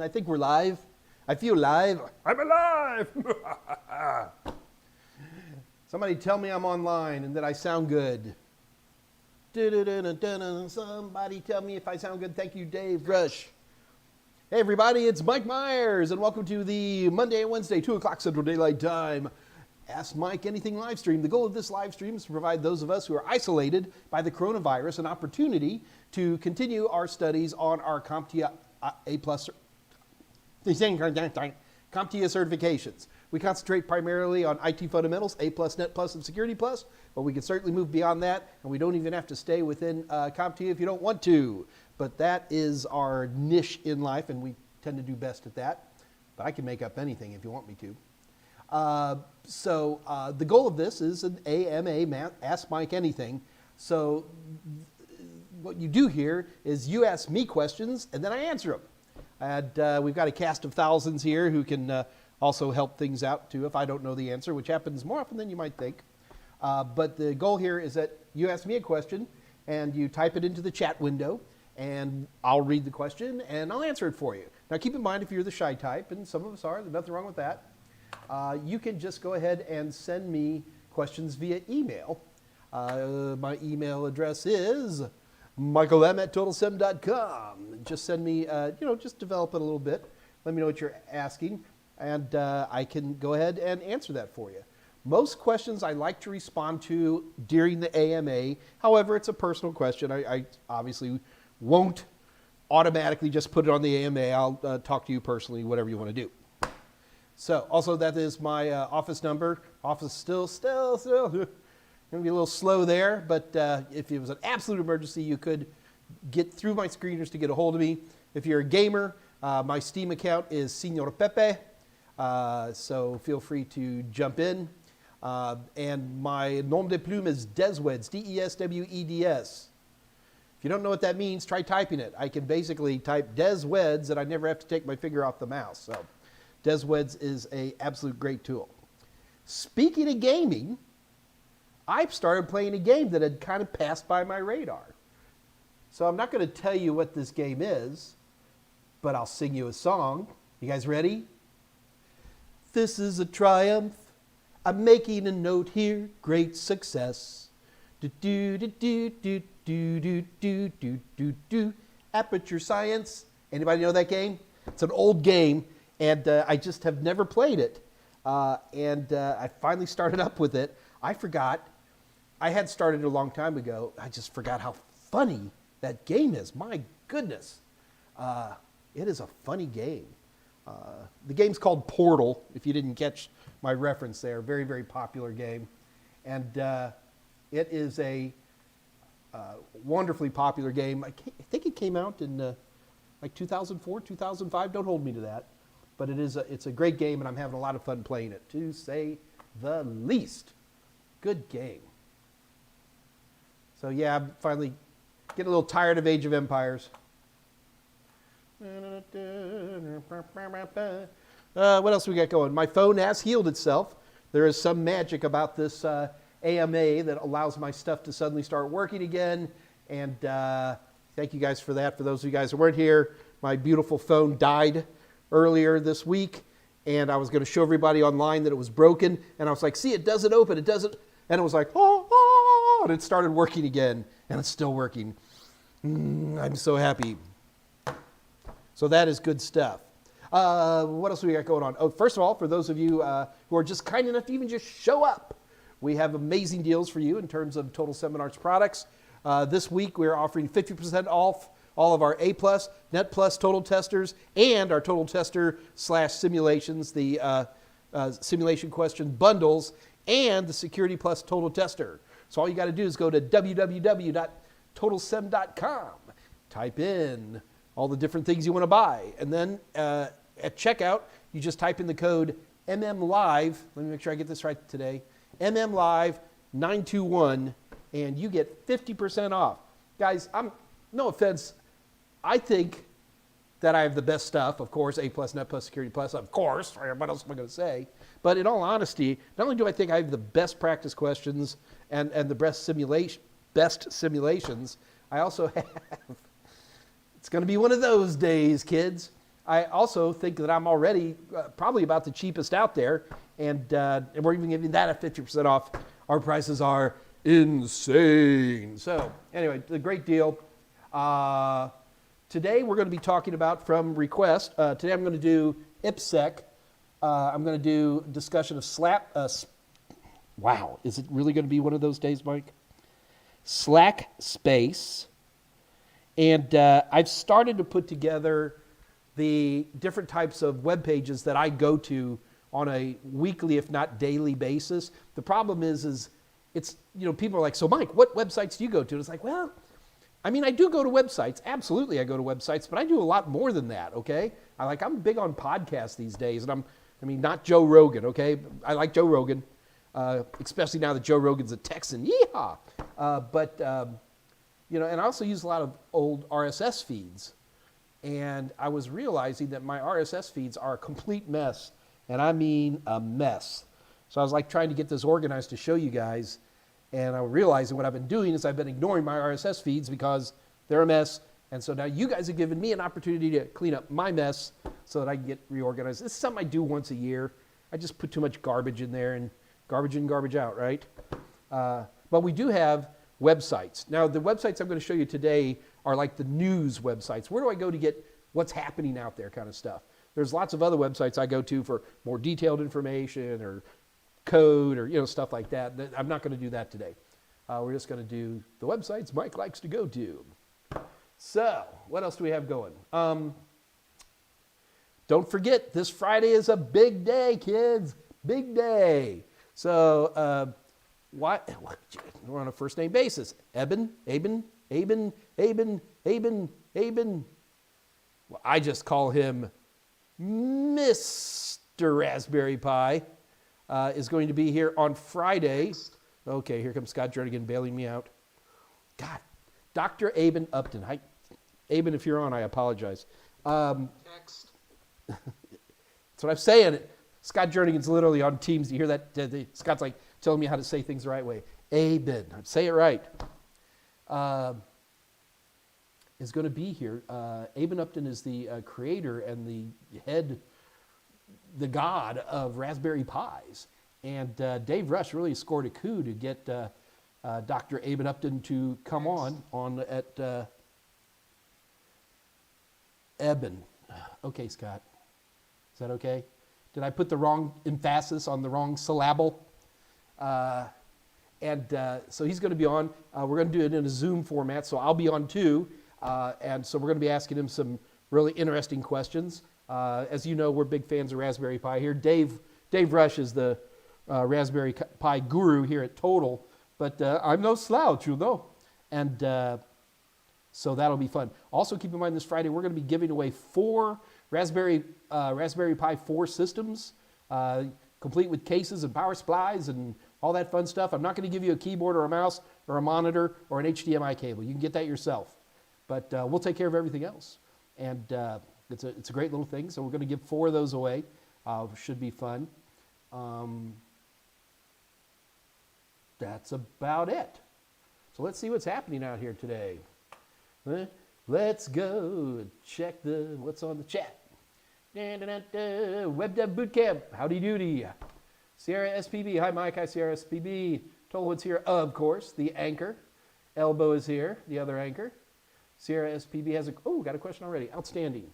I think we're live. I feel live. I'm alive. Somebody tell me I'm online and that I sound good. Somebody tell me if I sound good. Thank you, Dave Rush. Hey, everybody, it's Mike Meyers, and welcome to the Monday and Wednesday, 2 o'clock Central Daylight Time, Ask Mike Anything live stream. The goal of this live stream is to provide those of us who are isolated by the coronavirus an opportunity to continue our studies on our CompTIA certifications. We concentrate primarily on IT fundamentals, A+, Net+, and Security+, but we can certainly move beyond that, and we don't even have to stay within CompTIA if you don't want to. But that is our niche in life, and we tend to do best at that. But I can make up anything if you want me to. The goal of this is an AMA, Ask Mike Anything. So what you do here is you ask me questions, and then I answer them. And we've got a cast of thousands here who can also help things out, too, if I don't know the answer, which happens more often than you might think. But the goal here is that you ask me a question, and you type it into the chat window, and I'll read the question, and I'll answer it for you. Now, keep in mind, if you're the shy type, and some of us are, there's nothing wrong with that, you can just go ahead and send me questions via email. My email address is michaelm@totalsem.com. Just send me, just develop it a little bit. Let me know what you're asking, and I can go ahead and answer that for you. Most questions I like to respond to during the AMA. However, it's a personal question. I obviously won't automatically just put it on the AMA. I'll talk to you personally, whatever you want to do. So, also that is my office number. Office still going to be a little slow there, but if it was an absolute emergency, you could get through my screeners to get a hold of me. If you're a gamer, my Steam account is Senor Pepe, so feel free to jump in. And my nom de plume is Desweds, D-E-S-W-E-D-S. If you don't know what that means, try typing it. I can basically type Desweds, and I never have to take my finger off the mouse. So Desweds is an absolute great tool. Speaking of gaming, I've started playing a game that had kind of passed by my radar. So I'm not going to tell you what this game is, but I'll sing you a song. You guys ready? This is a triumph. I'm making a note here. Great success. Do do do do do do do do do do do. Aperture Science. Anybody know that game? It's an old game, and I just have never played it. I finally started up with it. I forgot. I had started it a long time ago. I just forgot how funny that game is. My goodness. It is a funny game. The game's called Portal, if you didn't catch my reference there. Very, very popular game. And it is a wonderfully popular game. I think it came out in like 2004, 2005. Don't hold me to that. But it's a great game, and I'm having a lot of fun playing it, to say the least. Good game. So yeah, I'm finally getting a little tired of Age of Empires. What else we got going? My phone has healed itself. There is some magic about this AMA that allows my stuff to suddenly start working again. And thank you guys for that. For those of you guys who weren't here, my beautiful phone died earlier this week. And I was going to show everybody online that it was broken. And I was like, see, it doesn't open. It doesn't. And it was like, oh, and it started working again. And it's still working. I'm so happy. So that is good stuff. What else do we got going on? Oh, first of all, for those of you who are just kind enough to even just show up, we have amazing deals for you in terms of Total Seminars products. This week, we're offering 50% off all of our A+, Net+, Total Testers, and our Total Tester / simulations, the simulation question bundles, and the Security Plus Total Tester. So all you got to do is go to www.totalsem.com, type in all the different things you want to buy, and then at checkout, you just type in the code MMLive. Let me make sure I get this right today. MMLive921, and you get 50% off. Guys, no offense, I think that I have the best stuff, of course, A+, Net+, Security+, of course. What else am I going to say? But in all honesty, not only do I think I have the best practice questions and the best simulations, I also have, it's going to be one of those days, kids. I also think that I'm already probably about the cheapest out there, and we're even giving that at 50% off. Our prices are insane. So anyway, a great deal. Today we're going to be talking about from request. Today I'm going to do IPSec. I'm going to do discussion of wow, is it really going to be one of those days, Mike? Slack space. And I've started to put together the different types of web pages that I go to on a weekly, if not daily basis. The problem is it's, people are like, so Mike, what websites do you go to? And it's like, well, I mean, I do go to websites. Absolutely, I go to websites, but I do a lot more than that, okay? I'm big on podcasts these days, and not Joe Rogan, okay? I like Joe Rogan, especially now that Joe Rogan's a Texan, yeehaw! And I also use a lot of old RSS feeds. And I was realizing that my RSS feeds are a complete mess, and I mean a mess. So I was like trying to get this organized to show you guys, and I realized that what I've been doing is I've been ignoring my RSS feeds because they're a mess. And so now you guys have given me an opportunity to clean up my mess so that I can get reorganized. This is something I do once a year. I just put too much garbage in there, and garbage in, garbage out, right? But we do have websites. Now, the websites I'm going to show you today are like the news websites. Where do I go to get what's happening out there kind of stuff? There's lots of other websites I go to for more detailed information or code or stuff like that. I'm not going to do that today. We're just going to do the websites Mike likes to go to. So, what else do we have going? Don't forget, this Friday is a big day, kids. Big day. So, what? We're on a first name basis. Aben. Well, I just call him Mr. Raspberry Pi. Is going to be here on Friday. Okay, here comes Scott Jernigan bailing me out. God, Dr. Aben Upton. Aben, if you're on, I apologize. Next. That's what I'm saying. Scott Jernigan's literally on Teams. You hear that? Scott's like telling me how to say things the right way. Aben, say it right. Is going to be here. Aben Upton is the creator and the head, the god of Raspberry Pis. And Dave Rush really scored a coup to get Dr. Aben Upton to come on at Eben. Okay, Scott. Is that okay? Did I put the wrong emphasis on the wrong syllable? So he's going to be on. We're going to do it in a Zoom format, so I'll be on too. And so we're going to be asking him some really interesting questions. As you know, we're big fans of Raspberry Pi here. Dave Rush is the Raspberry Pi guru here at Total, but I'm no slouch, And so that'll be fun. Also, keep in mind this Friday, we're going to be giving away 4 Raspberry Pi 4 systems, complete with cases and power supplies and all that fun stuff. I'm not going to give you a keyboard or a mouse or a monitor or an HDMI cable. You can get that yourself. But we'll take care of everything else. And it's a great little thing. So we're going to give 4 of those away. Should be fun. That's about it. So let's see what's happening out here today. Let's go check what's on the chat. Web Dev Bootcamp, howdy doody. Sierra SPB, hi Mike, hi Sierra SPB. Tollwood's here, of course, the anchor. Elbow is here, the other anchor. Sierra SPB has got a question already, outstanding.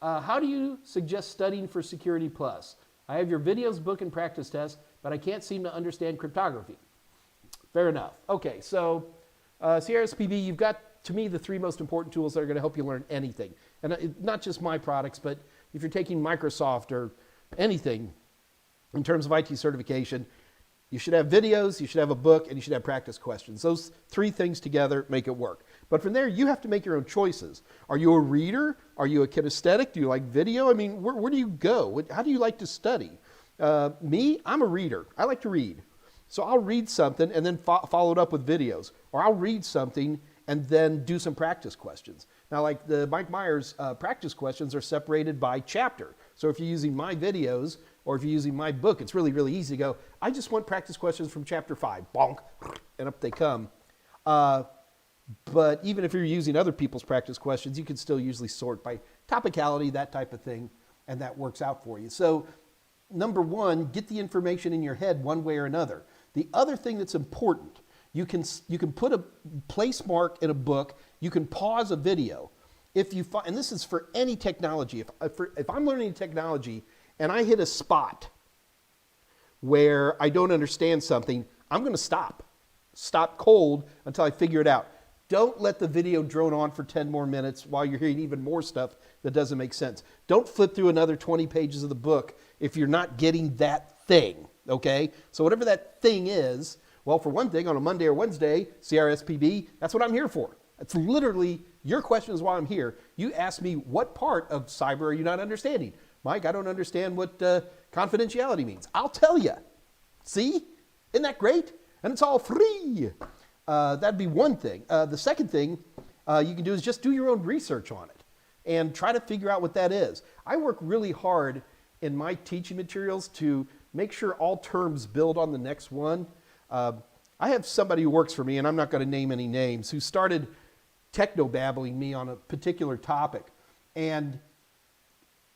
How do you suggest studying for Security Plus? I have your videos, book, and practice test, but I can't seem to understand cryptography. Fair enough. Okay, so Sierra SPB, you've got, to me, the 3 most important tools that are going to help you learn anything. And not just my products, but if you're taking Microsoft or anything in terms of IT certification, you should have videos, you should have a book, and you should have practice questions. Those 3 things together make it work. But from there, you have to make your own choices. Are you a reader? Are you a kinesthetic? Do you like video? I mean, where do you go? How do you like to study? Me, I'm a reader. I like to read. So I'll read something and then follow it up with videos. Or I'll read something and then do some practice questions. Now, like the Mike Meyers practice questions are separated by chapter. So if you're using my videos or if you're using my book, it's really, really easy to go, I just want practice questions from chapter 5, bonk, and up they come. But even if you're using other people's practice questions, you can still usually sort by topicality, that type of thing, and that works out for you. So number one, get the information in your head one way or another. The other thing that's important, you can put a place mark in a book, you can pause a video. If you find, and this is for any technology, if I'm learning technology and I hit a spot where I don't understand something, I'm going to stop cold until I figure it out. Don't let the video drone on for 10 more minutes while you're hearing even more stuff that doesn't make sense. Don't flip through another 20 pages of the book if you're not getting that thing, okay? So whatever that thing is, well, for one thing, on a Monday or Wednesday, CRSPB, that's what I'm here for. It's literally, your question is why I'm here. You ask me, what part of cyber are you not understanding? Mike, I don't understand what confidentiality means. I'll tell you. See? Isn't that great? And it's all free. That'd be one thing. The second thing you can do is just do your own research on it and try to figure out what that is. I work really hard in my teaching materials to make sure all terms build on the next one. I have somebody who works for me, and I'm not going to name any names, who started techno-babbling me on a particular topic. And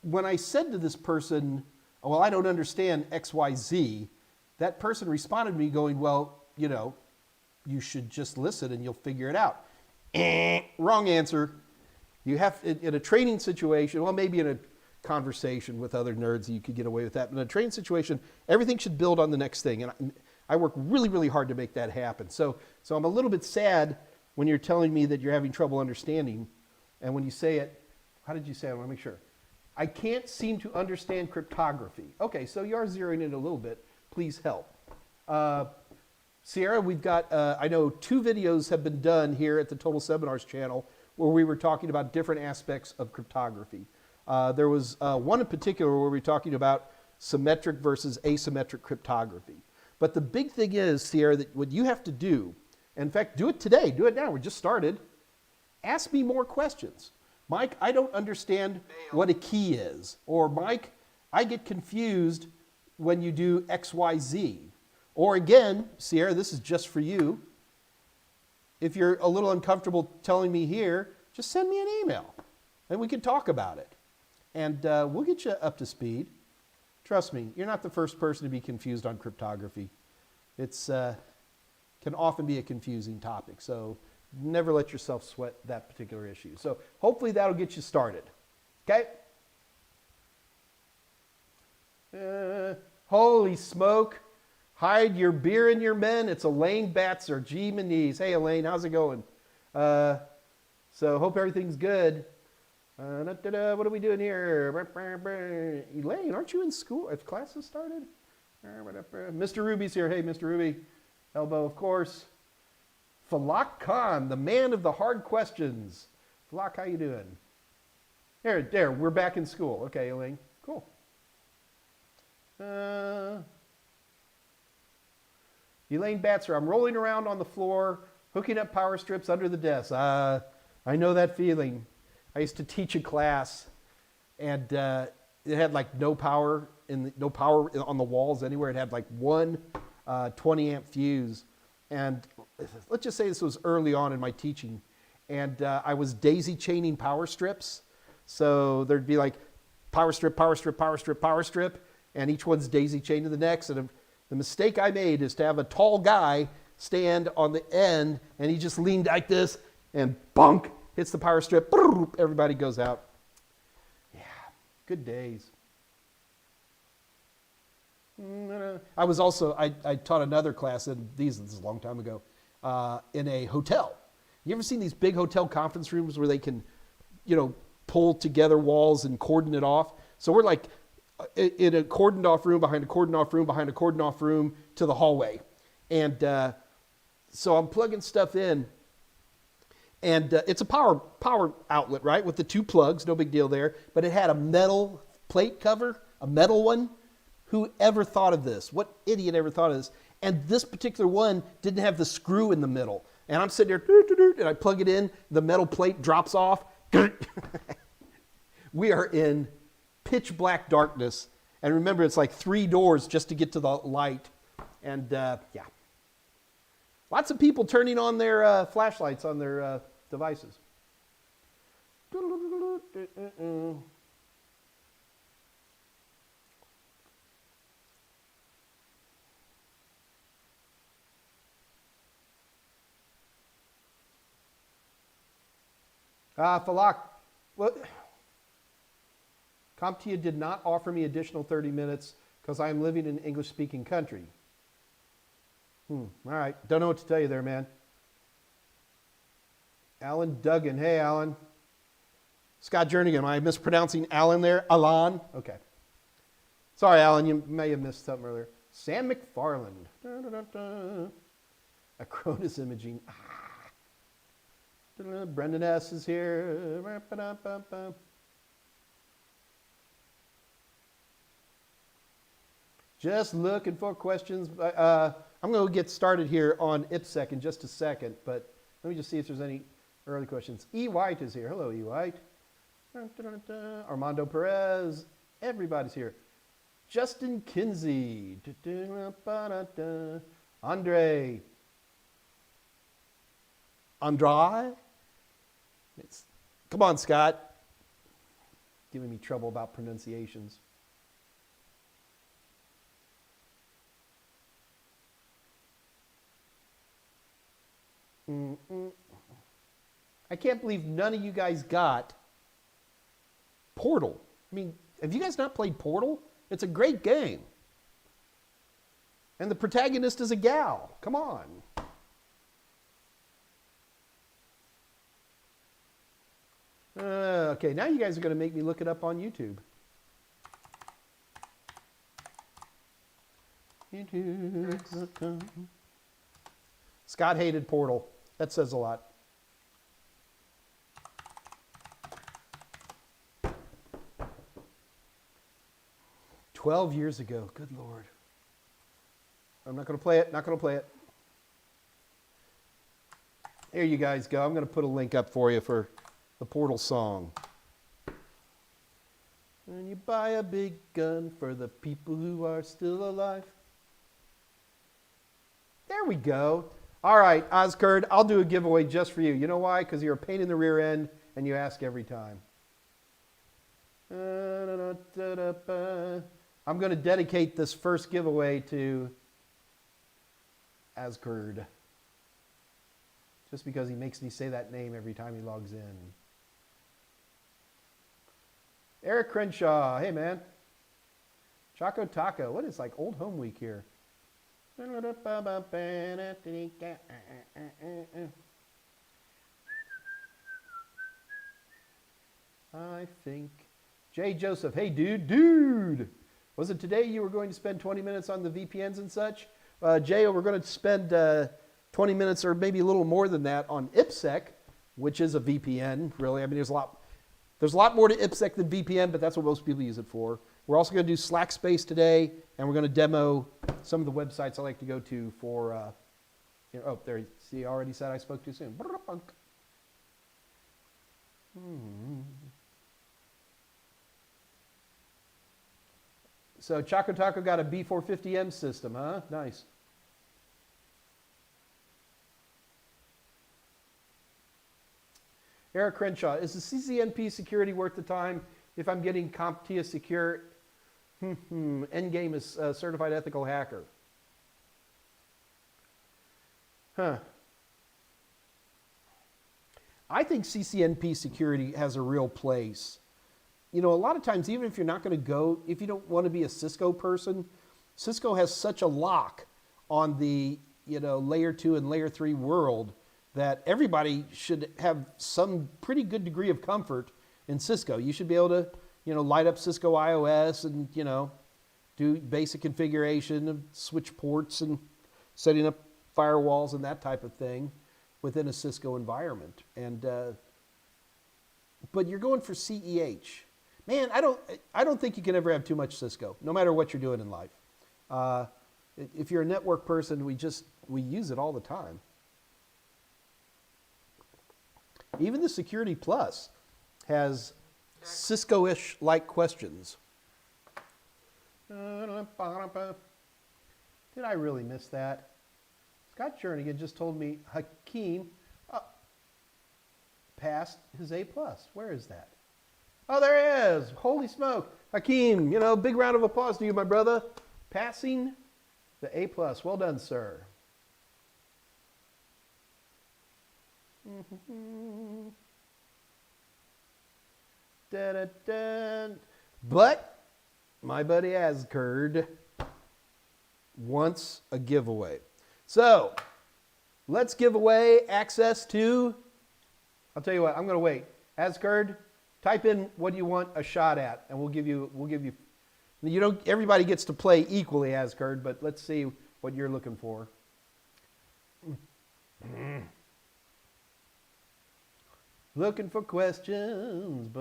when I said to this person, well, I don't understand XYZ, that person responded to me going, well, you know, you should just listen and you'll figure it out. Wrong answer. You have, in a training situation, well, maybe in a conversation with other nerds, you could get away with that. But in a training situation, everything should build on the next thing. And I work really, really hard to make that happen. So I'm a little bit sad when you're telling me that you're having trouble understanding. And when you say it, how did you say it? I want to make sure. I can't seem to understand cryptography. Okay, so you are zeroing in a little bit. Please help. Sierra, we've got, I know 2 videos have been done here at the Total Seminars channel where we were talking about different aspects of cryptography. There was one in particular where we were talking about symmetric versus asymmetric cryptography. But the big thing is, Sierra, that what you have to do, in fact, do it today, do it now, we just started, ask me more questions. Mike, I don't understand what a key is. Or Mike, I get confused when you do XYZ. Or again, Sierra, this is just for you. If you're a little uncomfortable telling me here, just send me an email and we can talk about it. And we'll get you up to speed. Trust me, you're not the first person to be confused on cryptography. It's can often be a confusing topic, so never let yourself sweat that particular issue. So hopefully that'll get you started. Okay? Holy smoke. Hide your beer and your men. It's Elaine Batzer. Gee, Maniz. Hey, Elaine, how's it going? So hope everything's good. What are we doing here? Elaine, aren't you in school? Have classes started? Mr. Ruby's here. Hey, Mr. Ruby. Elbow, of course. Falak Khan, the man of the hard questions. Falak, how you doing? There, we're back in school. Okay, Elaine, cool. Elaine Batzer, I'm rolling around on the floor, hooking up power strips under the desk. I know that feeling. I used to teach a class, and it had like no power on the walls anywhere. It had like one 20 amp fuse, and let's just say this was early on in my teaching, and I was daisy chaining power strips. So there'd be like power strip, power strip, power strip, power strip, and each one's daisy chained to the next. And the mistake I made is to have a tall guy stand on the end, and he just leaned like this, and bunk, hits the power strip, everybody goes out. Yeah, good days. I was also, I taught another class, and this is a long time ago, in a hotel. You ever seen these big hotel conference rooms where they can, pull together walls and cordon it off? So we're like in a cordoned off room, behind a cordoned off room, behind a cordoned off room to the hallway. And so I'm plugging stuff in, and it's a power outlet, right? With the 2 plugs, no big deal there. But it had a metal plate cover, a metal one. Who ever thought of this? What idiot ever thought of this? And this particular one didn't have the screw in the middle. And I'm sitting there, and I plug it in, the metal plate drops off. We are in pitch black darkness. And remember, it's like 3 doors just to get to the light. And yeah, Lots of people turning on their flashlights on their devices. Falak, what? CompTIA did not offer me additional 30 minutes because I am living in an English-speaking country. All right, don't know what to tell you there, man. Alan Duggan, hey, Alan. Scott Jernigan, am I mispronouncing Alan there? Alan? Okay. Sorry, Alan, you may have missed something earlier. Sam McFarland. Acronis Imaging. Brendan S. is here. Just looking for questions. I'm going to get started here on IPSec in just a second, but let me just see if there's any early questions. E. White is here. Hello, E. White. Armando Perez. Everybody's here. Justin Kinsey. Andre. Come on, Scott. Giving me trouble about pronunciations. I can't believe none of you guys got Portal. I mean, have you guys not played Portal? It's a great game. And the protagonist is a gal. Come on. Okay, now you guys are going to make me look it up on YouTube. YouTube.com. Scott hated Portal. That says a lot. "12 years ago." Good Lord. I'm not going to play it. Not going to play it. There you guys go. I'm going to put a link up for you for the Portal song. And you buy a big gun for the people who are still alive. There we go. All right, Oscurd, I'll do a giveaway just for you. You know why? Because you're a pain in the rear end and you ask every time. I'm going to dedicate this first giveaway to Asgard. Just because he makes me say that name every time he logs in. Eric Crenshaw, hey man. Choco Taco, what is like old home week here? I think. Jay Joseph, hey dude. Was it today you were going to spend 20 minutes on the VPNs and such? Jay, we're going to spend 20 minutes or maybe a little more than that on IPSec, which is a VPN, really. I mean, there's a lot more to IPSec than VPN, but that's what most people use it for. We're also going to do Slack Space today, and we're going to demo some of the websites I like to go to for, oh, there, see, I already said I spoke too soon. So Choco Taco got a B450M system, huh? Nice. Eric Crenshaw, is the CCNP security worth the time if I'm getting CompTIA secure? Endgame is certified ethical hacker. Huh. I think CCNP security has a real place. You know, a lot of times, even if you're not going to go, if you don't want to be a Cisco person, Cisco has such a lock on the, layer 2 and layer 3 world that everybody should have some pretty good degree of comfort in Cisco. You should be able to, light up Cisco iOS and, do basic configuration of switch ports and setting up firewalls and that type of thing within a Cisco environment. And, but you're going for CEH. Man, I don't think you can ever have too much Cisco, no matter what you're doing in life. If you're a network person, we use it all the time. Even the Security Plus has Cisco-ish like questions. Did I really miss that? Scott Jernigan just told me Hakeem passed his A+. Where is that? Oh, there he is. Holy smoke. Hakeem, big round of applause to you, my brother. Passing the A+. Well done, sir. But my buddy Asgard wants a giveaway. So let's give away access to, I'll tell you what, I'm going to wait. Asgard, type in what you want a shot at, and we'll give you, everybody gets to play equally, Asgard, but let's see what you're looking for. Looking for questions.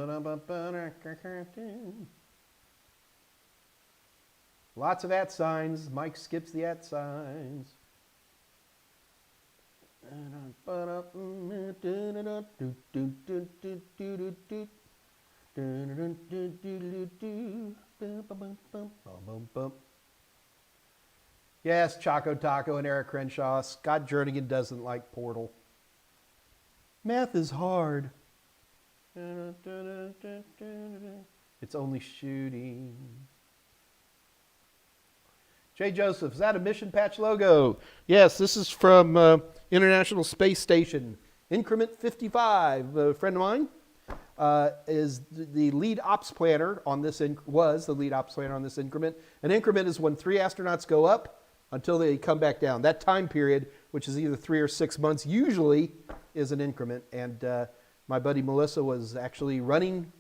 Lots of @ signs. Mike skips the @ signs. Yes, Choco Taco and Eric Crenshaw. Scott Jernigan doesn't like Portal. Math is hard. It's only shooting. Jay Joseph, is that a mission patch logo? Yes, this is from International Space Station. Increment 55. A friend of mine is the lead ops planner on this, was the lead ops planner on this increment. An increment is when 3 astronauts go up until they come back down. That time period, which is either 3 or 6 months, usually is an increment. And my buddy Melissa was actually running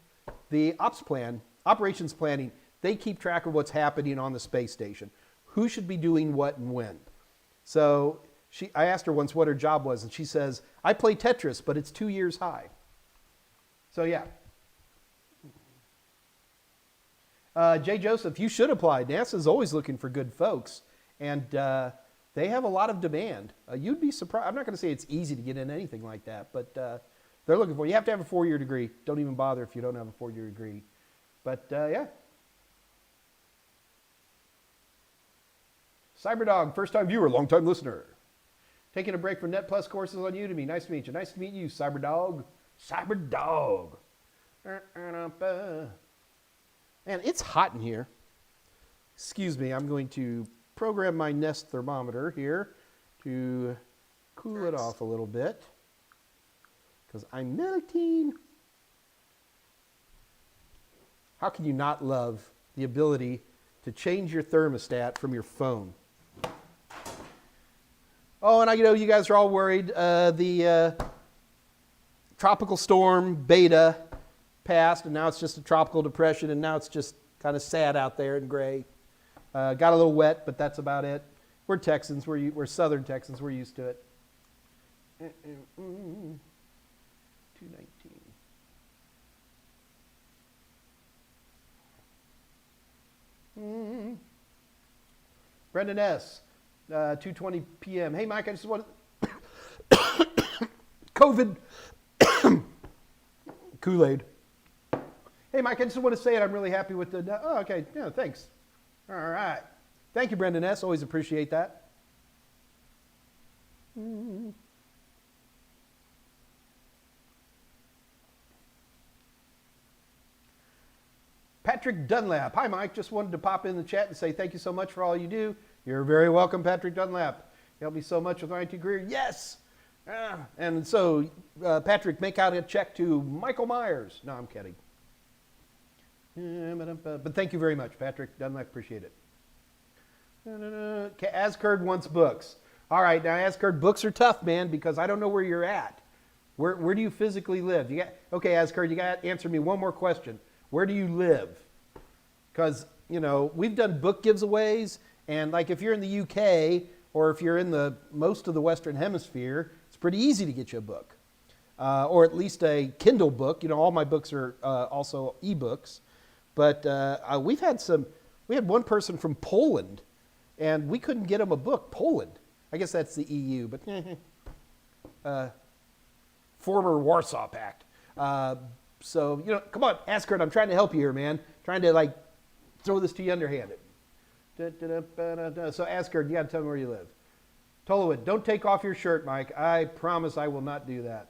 the operations planning. They keep track of what's happening on the space station. Who should be doing what and when. So I asked her once what her job was, and she says, I play Tetris, but it's 2 years high. So yeah. Jay Joseph, you should apply. NASA's always looking for good folks, and they have a lot of demand. You'd be surprised. I'm not going to say it's easy to get in anything like that, but they're looking for you. You have to have a 4-year degree. Don't even bother if you don't have a 4-year degree. But yeah. Cyberdog, first-time viewer, long-time listener. Taking a break from Net Plus courses on Udemy. Nice to meet you. Nice to meet you, Cyberdog. Cyberdog. Man, it's hot in here. Excuse me, I'm going to program my Nest thermometer here to cool it off a little bit because I'm melting. How can you not love the ability to change your thermostat from your phone? Oh, and I know you guys are all worried. The tropical storm Beta passed, and now it's just a tropical depression, and now it's just kind of sad out there and gray. Got a little wet, but that's about it. We're Texans. We're Southern Texans. We're used to it. 219. Brendan S. 2:20 p.m. Hey, Mike, I just want to... COVID. Kool-Aid. Hey, Mike, I just want to say it. I'm really happy with the... Oh, okay. Yeah, thanks. All right. Thank you, Brendan S. Always appreciate that. Patrick Dunlap. Hi, Mike. Just wanted to pop in the chat and say thank you so much for all you do. You're very welcome, Patrick Dunlap. You helped me so much with my IT career. Yes! And so, Patrick, make out a check to Michael Meyers. No, I'm kidding. But thank you very much, Patrick Dunlap. Appreciate it. Asgard wants books. All right, now, Asgard, books are tough, man, because I don't know where you're at. Where do you physically live? Okay, Asgard, you got to answer me one more question. Where do you live? Because, we've done book giveaways, and like if you're in the UK or if you're in most of the Western Hemisphere, it's pretty easy to get you a book. Or at least a Kindle book. All my books are also ebooks. But we had one person from Poland, and we couldn't get him a book. Poland. I guess that's the EU, but former Warsaw Pact. So, come on, Asgard, I'm trying to help you here, man. Trying to, throw this to you underhanded. So, Asgard, you got to tell me where you live. Tolowit, don't take off your shirt, Mike. I promise I will not do that.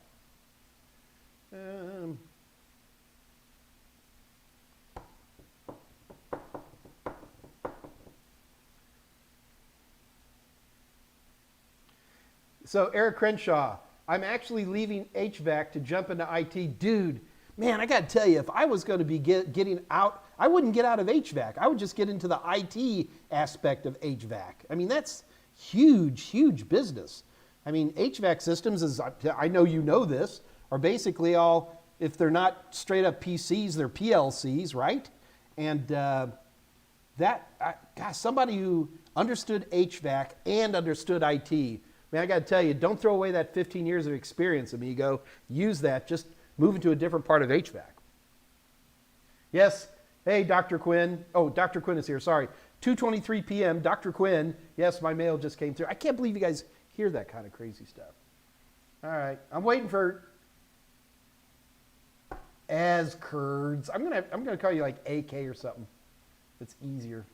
So Eric Crenshaw, I'm actually leaving HVAC to jump into IT. Dude, man, I got to tell you, if I was going to be getting out, I wouldn't get out of HVAC. I would just get into the IT aspect of HVAC. I mean, that's huge, huge business. I mean, HVAC systems, is, I know you know this, are basically all, if they're not straight up PCs, they're PLCs, right? And gosh, somebody who understood HVAC and understood IT, man, I got to tell you, don't throw away that 15 years of experience, amigo. Use that. Just move into a different part of HVAC. Yes. Hey, Dr. Quinn. Oh, Dr. Quinn is here. Sorry. 2:23 p.m. Dr. Quinn. Yes, my mail just came through. I can't believe you guys hear that kind of crazy stuff. All right. I'm waiting for as Kurds. I'm gonna call you like AK or something. It's easier.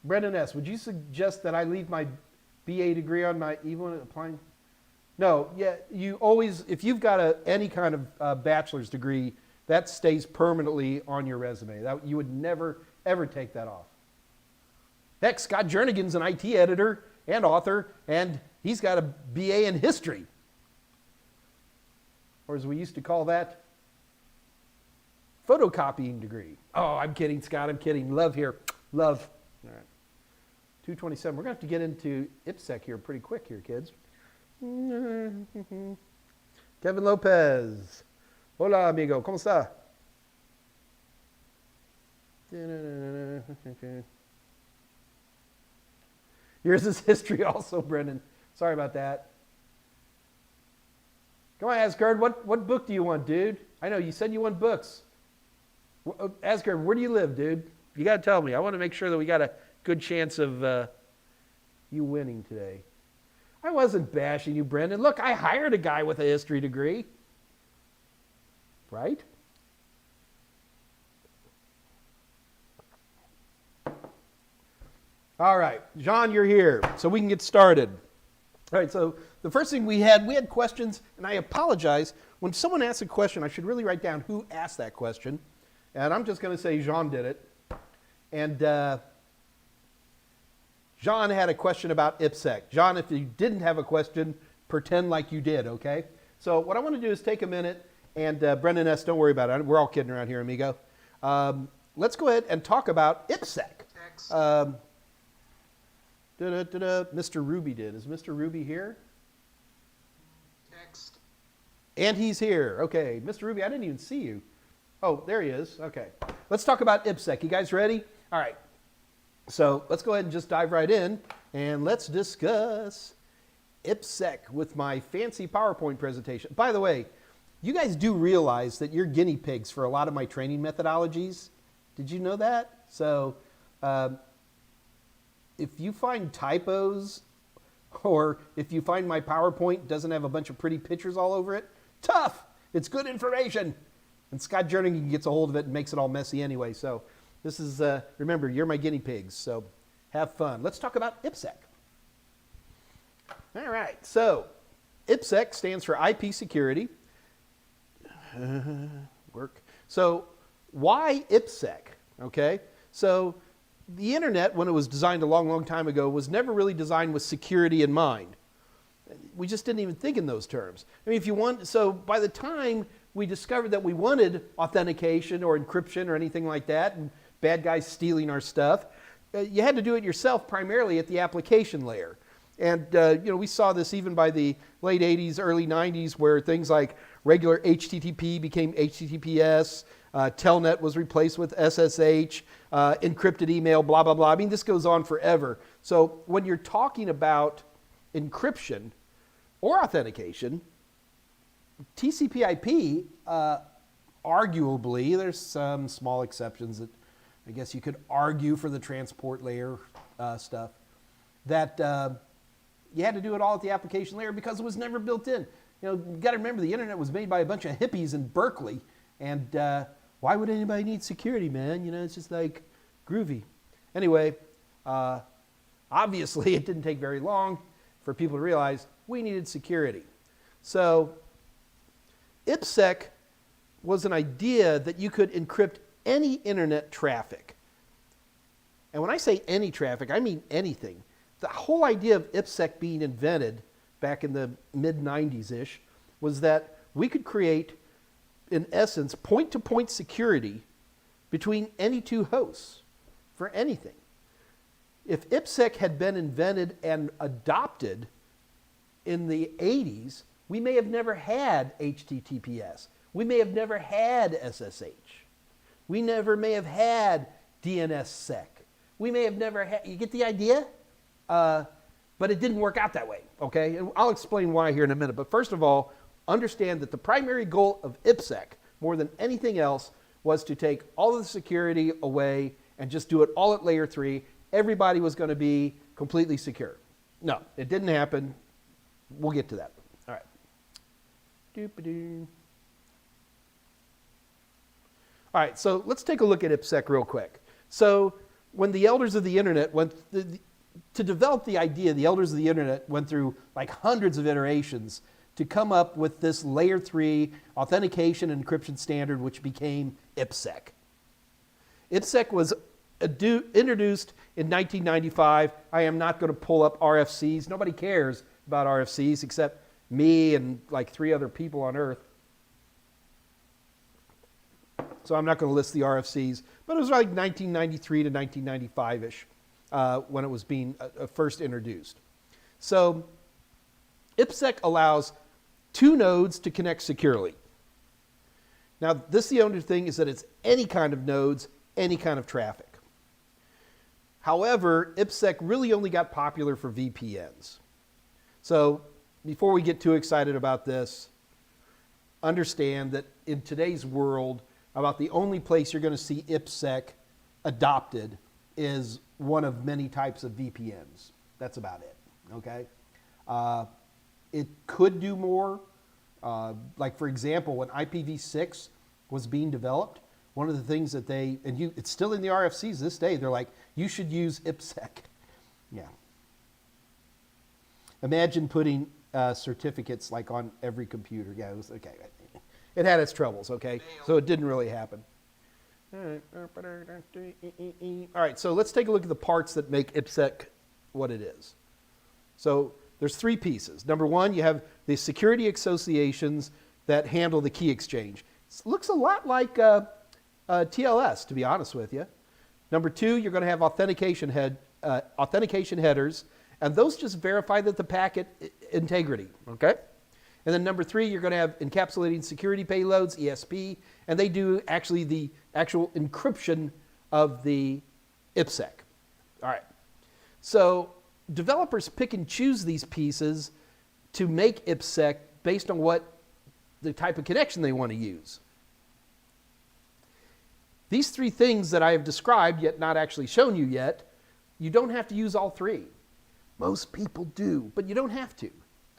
Brendan S., would you suggest that I leave my BA degree on my even applying? No, yeah, you always, if you've got any kind of bachelor's degree, that stays permanently on your resume. You would never, ever take that off. Heck, Scott Jernigan's an IT editor and author, and he's got a BA in history. Or as we used to call that, photocopying degree. Oh, I'm kidding, Scott, I'm kidding. Love here, love. All right, 2:27. We're going to have to get into IPSec here pretty quick here, kids. Kevin Lopez. Hola, amigo. ¿Cómo está? Yours is history also, Brendan. Sorry about that. Come on, Asgard. What book do you want, dude? I know you said you want books. Asgard, where do you live, dude? You got to tell me. I want to make sure that we got a good chance of you winning today. I wasn't bashing you, Brendan. Look, I hired a guy with a history degree. Right? All right, John, you're here, so we can get started. All right, so the first thing we had questions, and I apologize. When someone asks a question, I should really write down who asked that question. And I'm just going to say Jean did it. And Jean had a question about IPSec. Jean, if you didn't have a question, pretend like you did, okay? So what I want to do is take a minute, and Brendan S., don't worry about it. We're all kidding around here, amigo. Let's go ahead and talk about IPSec. Mr. Ruby did. Is Mr. Ruby here? Text. And he's here. Okay. Mr. Ruby, I didn't even see you. Oh, there he is. Okay. Let's talk about IPSec. You guys ready? All right. So let's go ahead and just dive right in, and let's discuss IPSec with my fancy PowerPoint presentation. By the way, you guys do realize that you're guinea pigs for a lot of my training methodologies. Did you know that? So if you find typos, or if you find my PowerPoint doesn't have a bunch of pretty pictures all over it, tough. It's good information. And Scott Jernigan gets a hold of it and makes it all messy anyway. So this is, remember, you're my guinea pigs, so have fun. Let's talk about IPSec. All right, so IPSec stands for IP security. So why IPSec, okay? So the internet, when it was designed a long, long time ago, was never really designed with security in mind. We just didn't even think in those terms. I mean, if you want, so by the time we discovered that we wanted authentication or encryption or anything like that, and bad guys stealing our stuff, you had to do it yourself primarily at the application layer. And we saw this even by the late 80s, early 90s, where things like regular HTTP became HTTPS, Telnet was replaced with SSH, encrypted email, blah, blah, blah. I mean, this goes on forever. So when you're talking about encryption or authentication, TCP/IP, arguably, there's some small exceptions that I guess you could argue for the transport layer stuff, that you had to do it all at the application layer because it was never built in. You got to remember the internet was made by a bunch of hippies in Berkeley, and why would anybody need security, man? It's just like groovy. Anyway, obviously it didn't take very long for people to realize we needed security. So IPSec was an idea that you could encrypt any internet traffic. And when I say any traffic, I mean anything. The whole idea of IPSec being invented back in the mid-90s-ish was that we could create, in essence, point-to-point security between any two hosts for anything. If IPSec had been invented and adopted in the 80s, we may have never had HTTPS. We may have never had SSH. We may have had DNSSEC. We may have never had, you get the idea? But it didn't work out that way, okay? And I'll explain why here in a minute. But first of all, understand that the primary goal of IPSec, more than anything else, was to take all of the security away and just do it all at layer 3. Everybody was going to be completely secure. No, it didn't happen. We'll get to that. All right. Doop-a-doo. All right, so let's take a look at IPSec real quick. So when the elders of the internet to develop the idea, the elders of the internet went through like hundreds of iterations to come up with this layer 3 authentication and encryption standard, which became IPSec. IPSec was introduced in 1995. I am not going to pull up RFCs. Nobody cares about RFCs except me and like 3 other people on Earth. So I'm not going to list the RFCs, but it was like 1993 to 1995-ish when it was being first introduced. So IPSec allows 2 nodes to connect securely. Now, the only thing is that it's any kind of nodes, any kind of traffic. However, IPSec really only got popular for VPNs. So before we get too excited about this, understand that in today's world, about the only place you're going to see IPSec adopted is one of many types of VPNs. That's about it, okay? It could do more. Like, for example, when IPv6 was being developed, one of the things that it's still in the RFCs this day, they're like, you should use IPSec. Yeah. Imagine putting certificates like on every computer. Yeah, it was okay. It had its troubles, okay? So it didn't really happen. All right, so let's take a look at the parts that make IPSec what it is. So there's 3 pieces. Number 1, you have the security associations that handle the key exchange. It looks a lot like TLS, to be honest with you. Number 2, you're going to have authentication headers, and those just verify that the packet integrity, okay? And then number 3, you're going to have encapsulating security payloads, ESP, and they do actually the actual encryption of the IPSec. All right. So developers pick and choose these pieces to make IPSec based on what the type of connection they want to use. These 3 things that I have described, yet not actually shown you yet, you don't have to use all 3. Most people do, but you don't have to.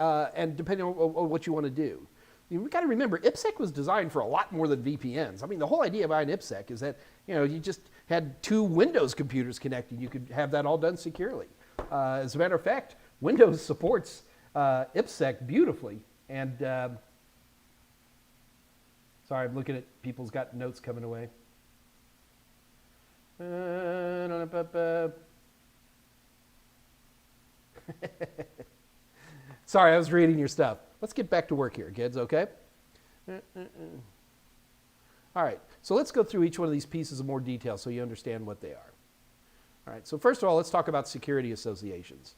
And depending on what you want to do. You've got to remember, IPSec was designed for a lot more than VPNs. I mean, the whole idea behind IPSec is that, you just had 2 Windows computers connecting. You could have that all done securely. As a matter of fact, Windows supports IPSec beautifully. And sorry, I'm looking at people's got notes coming away. Sorry, I was reading your stuff. Let's get back to work here, kids, okay? All right, so let's go through each one of these pieces in more detail so you understand what they are. All right, so first of all, let's talk about security associations.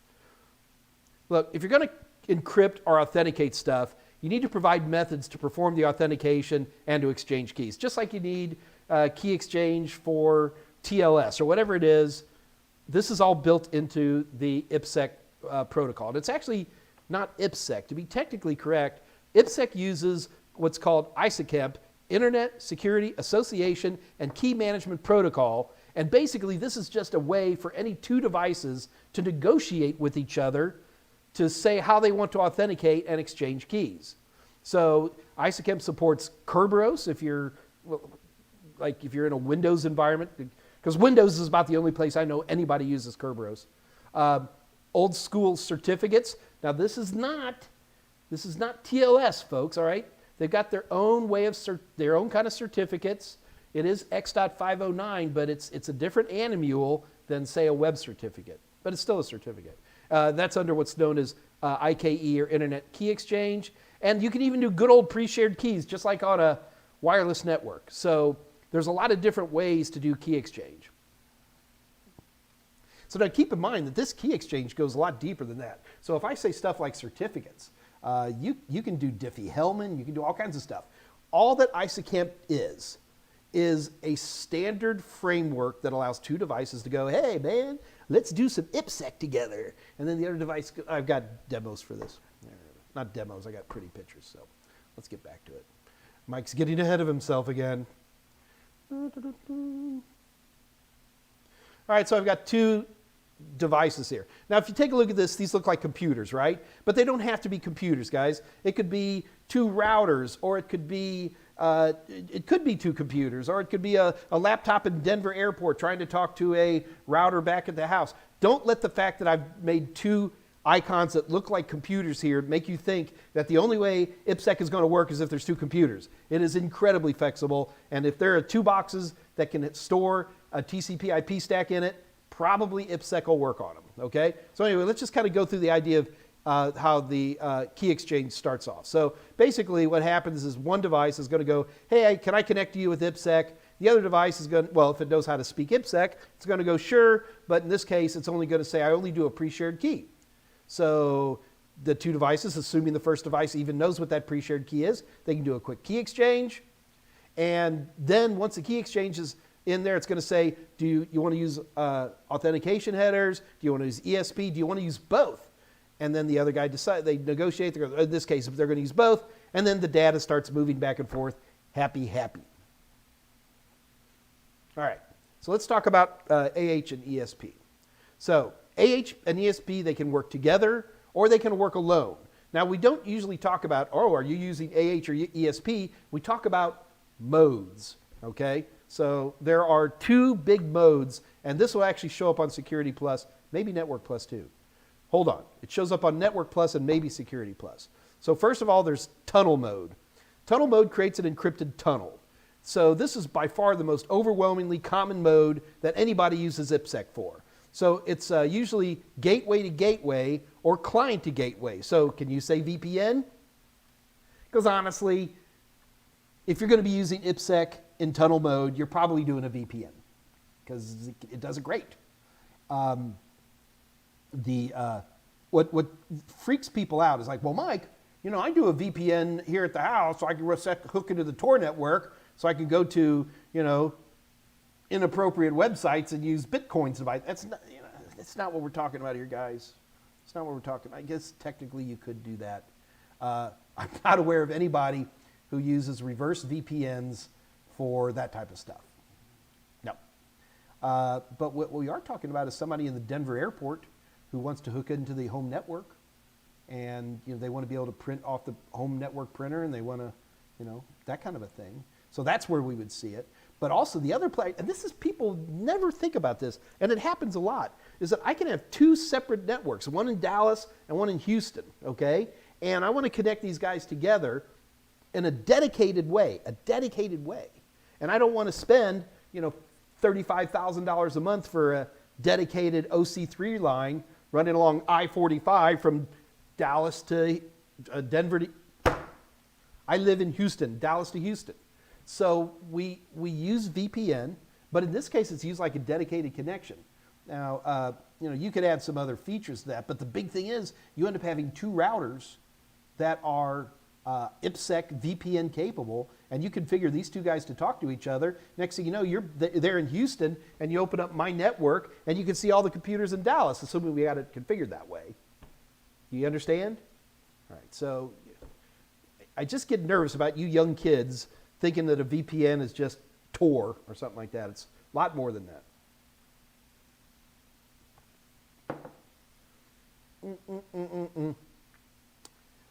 Look, if you're going to encrypt or authenticate stuff, you need to provide methods to perform the authentication and to exchange keys. Just like you need key exchange for TLS or whatever it is, this is all built into the IPSec protocol. And it's actually not IPSec. To be technically correct, IPSec uses what's called ISAKEP, Internet Security Association and Key Management Protocol. And basically, this is just a way for any 2 devices to negotiate with each other to say how they want to authenticate and exchange keys. So ISACEMP supports Kerberos if you're in a Windows environment, because Windows is about the only place I know anybody uses Kerberos. Old school certificates. Now this is not TLS, folks. All right, they've got their own way of their own kind of certificates. It is X.509, but it's a different animule than say a web certificate, but it's still a certificate. That's under what's known as IKE or Internet Key Exchange, and you can even do good old pre-shared keys, just like on a wireless network. So there's a lot of different ways to do key exchange. So now keep in mind that this key exchange goes a lot deeper than that. So if I say stuff like certificates, you can do Diffie-Hellman, you can do all kinds of stuff. All that ISACEMP is a standard framework that allows two devices to go, hey man, let's do some IPSec together. And then the other device, I've got demos for this. Not demos, I got pretty pictures, so let's get back to it. Mike's getting ahead of himself again. All right, so I've got two devices here. Now, if you take a look at this, these look like computers, right? But they don't have to be computers, guys. It could be two routers, or it could be two computers, or it could be a laptop in Denver airport trying to talk to a router back at the house. Don't let the fact that I've made two icons that look like computers here make you think that the only way IPSec is going to work is if there's two computers. It is incredibly flexible, and if there are two boxes that can store a TCP IP stack in it, probably IPSec will work on them, okay? So anyway, let's just kind of go through the idea of how the key exchange starts off. So basically what happens is one device is going to go, hey, can I connect to you with IPSec? The other device is going to, well, if it knows how to speak IPSec, it's going to go, sure, but in this case, it's only going to say, I only do a pre-shared key. So the two devices, assuming the first device even knows what that pre-shared key is, they can do a quick key exchange. And then once the key exchange is in there, it's going to say, do you want to use authentication headers? Do you want to use ESP? Do you want to use both? And then the other guy decides, they negotiate, in this case, they're going to use both, and then the data starts moving back and forth, happy, happy. All right, so let's talk about AH and ESP. So AH and ESP, they can work together, or they can work alone. Now, we don't usually talk about, oh, are you using AH or ESP? We talk about modes, okay? So there are two big modes, and this will actually show up on Security Plus, maybe Network Plus too. Hold on. It shows up on Network Plus and maybe Security Plus. So first of all, there's tunnel mode. Tunnel mode creates an encrypted tunnel. So this is by far the most overwhelmingly common mode that anybody uses IPSec for. So it's usually gateway to gateway or client to gateway. So can you say VPN? Because honestly, if you're going to be using IPSec in tunnel mode, you're probably doing a VPN because it does it great. What freaks people out is like, well, Mike, you know, I do a VPN here at the house so I can hook into the Tor network so I can go to, you know, inappropriate websites and use Bitcoins to buy. That's not what we're talking about here, guys. It's not what we're talking about. I guess technically you could do that. I'm not aware of anybody who uses reverse VPNs for that type of stuff. No. But what we are talking about is somebody in the Denver airport who wants to hook into the home network, and you know, they want to be able to print off the home network printer, and they want to, you know, that kind of a thing. So that's where we would see it. But also the other place, and this is, people never think about this, and it happens a lot, is that I can have two separate networks, one in Dallas and one in Houston, okay? And I want to connect these guys together in a dedicated way. And I don't want to spend, you know, $35,000 a month for a dedicated OC3 line running along I-45 from Dallas to Denver. I live in Houston, Dallas to Houston. So we use VPN, but in this case, it's used like a dedicated connection. Now, you know, you could add some other features to that, but the big thing is you end up having two routers that are IPSec VPN capable, and you configure these two guys to talk to each other. Next thing you know, they're in Houston, and you open up my network, and you can see all the computers in Dallas, assuming we got it configured that way. You understand? All right, so I just get nervous about you young kids thinking that a VPN is just Tor or something like that. It's a lot more than that.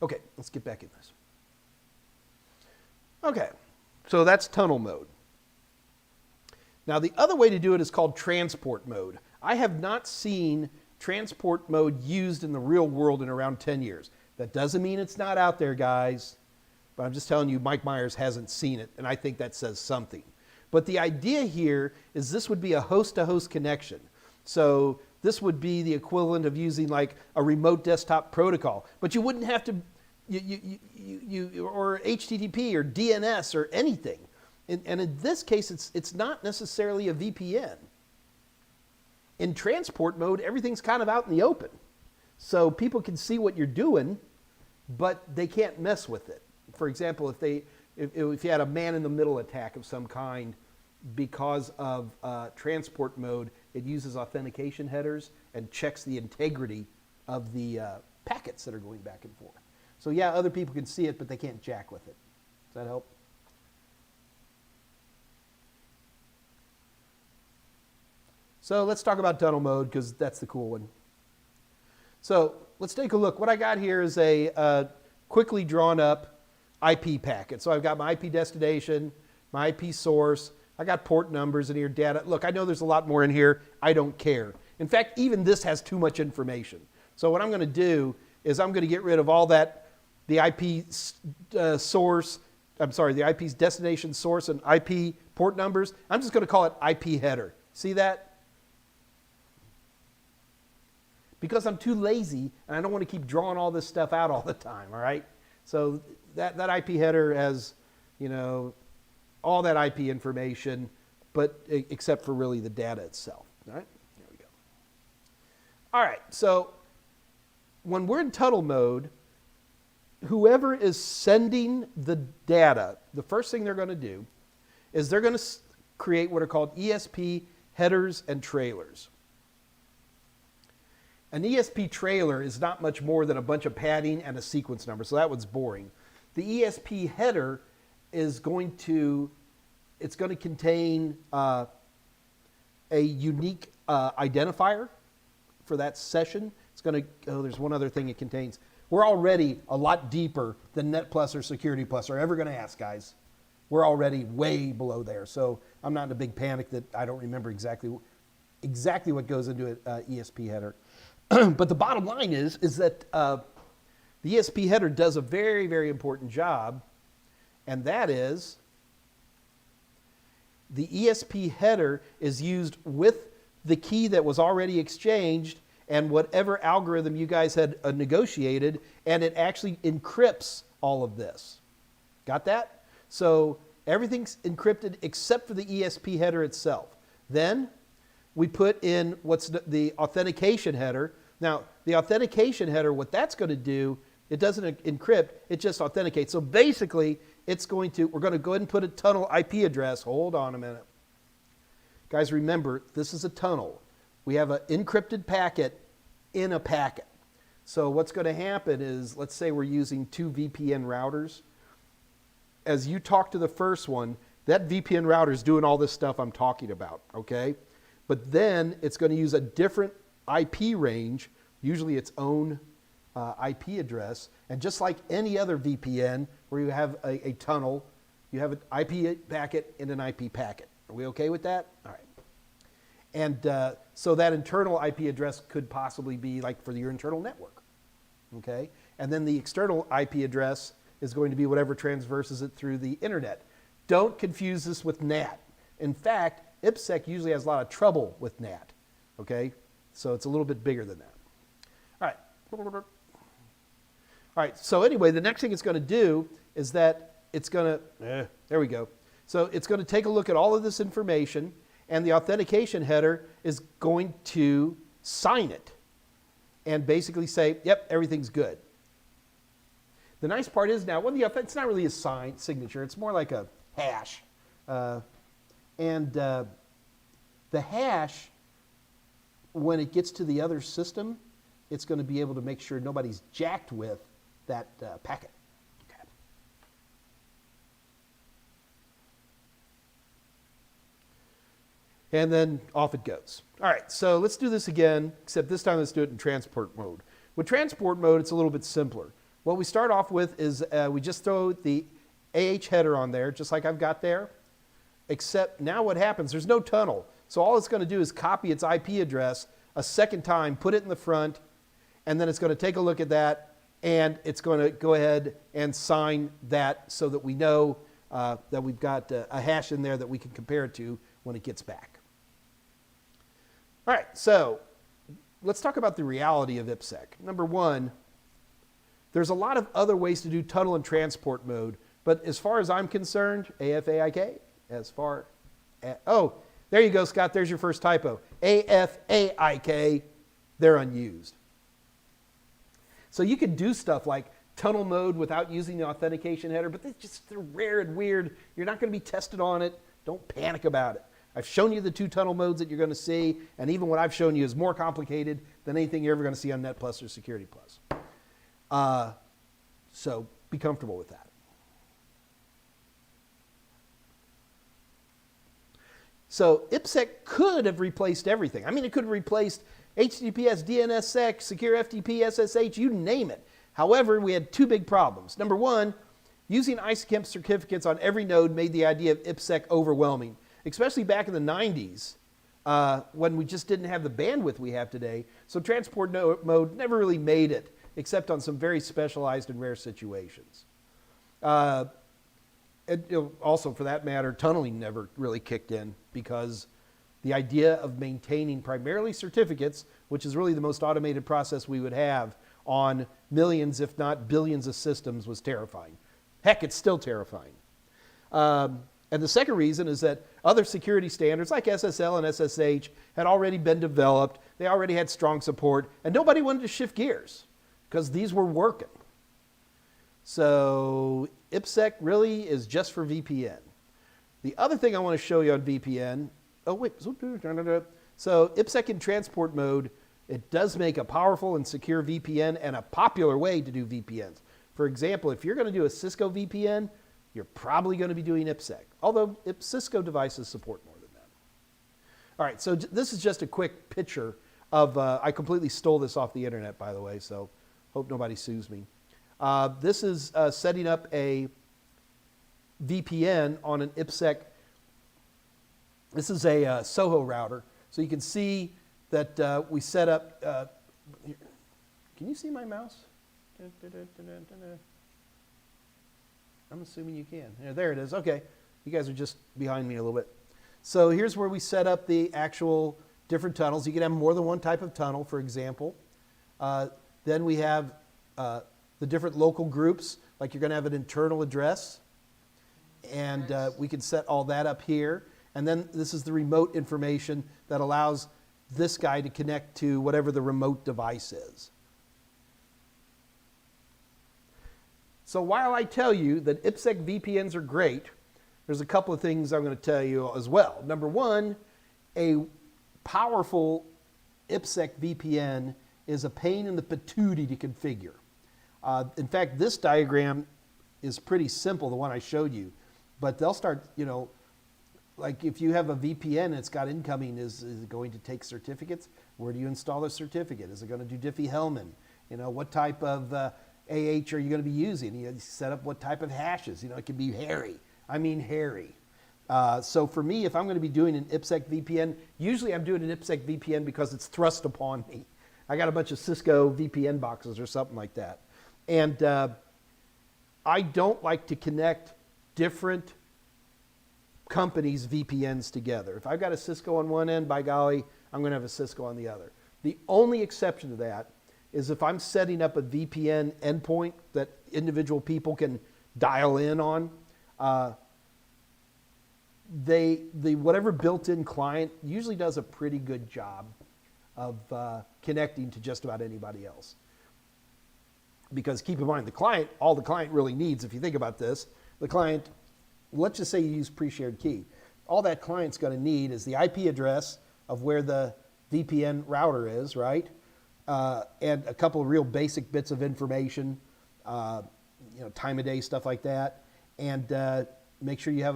Okay, let's get back in this. Okay, so that's tunnel mode. Now the other way to do it is called transport mode. I have not seen transport mode used in the real world in around 10 years. That doesn't mean it's not out there, guys, but I'm just telling you Mike Meyers hasn't seen it, and I think that says something. But the idea here is this would be a host-to-host connection. So this would be the equivalent of using like a remote desktop protocol, but you wouldn't have to, or HTTP or DNS or anything. And in this case, it's not necessarily a VPN. In transport mode, everything's kind of out in the open. So people can see what you're doing, but they can't mess with it. For example, if you had a man-in-the-middle attack of some kind, because of transport mode, it uses authentication headers and checks the integrity of the packets that are going back and forth. So yeah, other people can see it, but they can't jack with it. Does that help? So let's talk about tunnel mode, because that's the cool one. So let's take a look. What I got here is a quickly drawn up IP packet. So I've got my IP destination, my IP source. I got port numbers in here, data. Look, I know there's a lot more in here. I don't care. In fact, even this has too much information. So what I'm going to do is I'm going to get rid of all that, the IP source, the IP's destination source and IP port numbers. I'm just going to call it IP header. See that? Because I'm too lazy and I don't want to keep drawing all this stuff out all the time, all right? So that IP header has, all that IP information, but except for really the data itself, all right? There we go. All right, so when we're in tunnel mode, whoever is sending the data, the first thing they're going to do is they're going to create what are called ESP headers and trailers. An ESP trailer is not much more than a bunch of padding and a sequence number, so that one's boring. The ESP header is going to contain a unique identifier for that session. It's going to, there's one other thing it contains. We're already a lot deeper than NetPlus or SecurityPlus are ever going to ask, guys. We're already way below there, so I'm not in a big panic that I don't remember exactly what goes into an ESP header. But the bottom line is that the ESP header does a very, very important job, and that is the ESP header is used with the key that was already exchanged and whatever algorithm you guys had negotiated, and it actually encrypts all of this. Got that? So everything's encrypted except for the ESP header itself. Then we put in what's the authentication header. Now, the authentication header, what that's going to do, it doesn't encrypt, it just authenticates. So basically, we're going to go ahead and put a tunnel IP address. Hold on a minute. Guys, remember, this is a tunnel. We have an encrypted packet in a packet. So what's going to happen is, let's say we're using 2 VPN routers. As you talk to the first one, that VPN router is doing all this stuff I'm talking about, okay? But then it's going to use a different IP range, usually its own IP address. And just like any other VPN where you have a tunnel, you have an IP packet and an IP packet. Are we okay with that? All right. And so that internal IP address could possibly be like for your internal network, okay? And then the external IP address is going to be whatever transverses it through the internet. Don't confuse this with NAT. In fact, IPSec usually has a lot of trouble with NAT, okay? So it's a little bit bigger than that. All right. All right, so anyway, the next thing it's going to do is that it's going to, there we go. So it's going to take a look at all of this information, and the authentication header is going to sign it and basically say, yep, everything's good. The nice part is now, it's not really a signature, it's more like a hash. The hash, when it gets to the other system, it's going to be able to make sure nobody's jacked with that packet. Okay. And then off it goes. All right, so let's do this again, except this time let's do it in transport mode. With transport mode, it's a little bit simpler. What we start off with is we just throw the header on there, just like I've got there, except now what happens, there's no tunnel. So all it's going to do is copy its IP address a second time, put it in the front, and then it's going to take a look at that, and it's going to go ahead and sign that so that we know that we've got a hash in there that we can compare it to when it gets back. All right, so let's talk about the reality of IPSec. Number one, there's a lot of other ways to do tunnel and transport mode, but as far as I'm concerned, AFAIK, as far as, oh, there you go, Scott, there's your first typo. AFAIK, they're unused. So you could do stuff like tunnel mode without using the authentication header, but they're rare and weird. You're not going to be tested on it. Don't panic about it. I've shown you the 2 tunnel modes that you're going to see, and even what I've shown you is more complicated than anything you're ever going to see on NetPlus or Security Plus. So be comfortable with that. So IPSec could have replaced everything. I mean, it could have replaced HTTPS, DNSSEC, Secure FTP, SSH, you name it. However, we had 2 big problems. Number one, using ISAKMP certificates on every node made the idea of IPSec overwhelming, especially back in the 90s when we just didn't have the bandwidth we have today. So transport mode never really made it, except on some very specialized and rare situations. Also, for that matter, tunneling never really kicked in because the idea of maintaining primarily certificates, which is really the most automated process we would have on millions, if not billions of systems, was terrifying. Heck, it's still terrifying. And the second reason is that other security standards like SSL and SSH had already been developed. They already had strong support, and nobody wanted to shift gears because these were working. So IPSec really is just for VPN. The other thing I want to show you on VPN, so IPSec in transport mode, it does make a powerful and secure VPN and a popular way to do VPNs. For example, if you're going to do a Cisco VPN, you're probably going to be doing IPSec, although Cisco devices support more than that. All right, so this is just a quick picture of, I completely stole this off the internet, by the way, so hope nobody sues me. This is setting up a VPN on an IPSec. This is a Soho router. So you can see that we set up, can you see my mouse? I'm assuming you can. Yeah, there it is. Okay. You guys are just behind me a little bit. So here's where we set up the actual different tunnels. You can have more than one type of tunnel, for example. Then we have the different local groups, like you're going to have an internal address. And we can set all that up here. And then this is the remote information that allows this guy to connect to whatever the remote device is. So while I tell you that IPSec VPNs are great, there's a couple of things I'm going to tell you as well. Number one, a powerful IPSec VPN is a pain in the patootie to configure. In fact, this diagram is pretty simple, the one I showed you. But they'll start, like if you have a VPN and it's got incoming, is it going to take certificates? Where do you install a certificate? Is it going to do Diffie-Hellman? What type of AH are you going to be using? You set up what type of hashes. It can be hairy. I mean hairy. So for me, if I'm going to be doing an IPSec VPN, usually I'm doing an IPSec VPN because it's thrust upon me. I got a bunch of Cisco VPN boxes or something like that. And I don't like to connect different companies' VPNs together. If I've got a Cisco on one end, by golly, I'm going to have a Cisco on the other. The only exception to that is if I'm setting up a VPN endpoint that individual people can dial in on, the whatever built-in client usually does a pretty good job of connecting to just about anybody else. Because keep in mind, all the client really needs, if you think about this, the client, let's just say you use pre-shared key. All that client's going to need is the IP address of where the VPN router is, right? And a couple of real basic bits of information, time of day, stuff like that, and make sure you have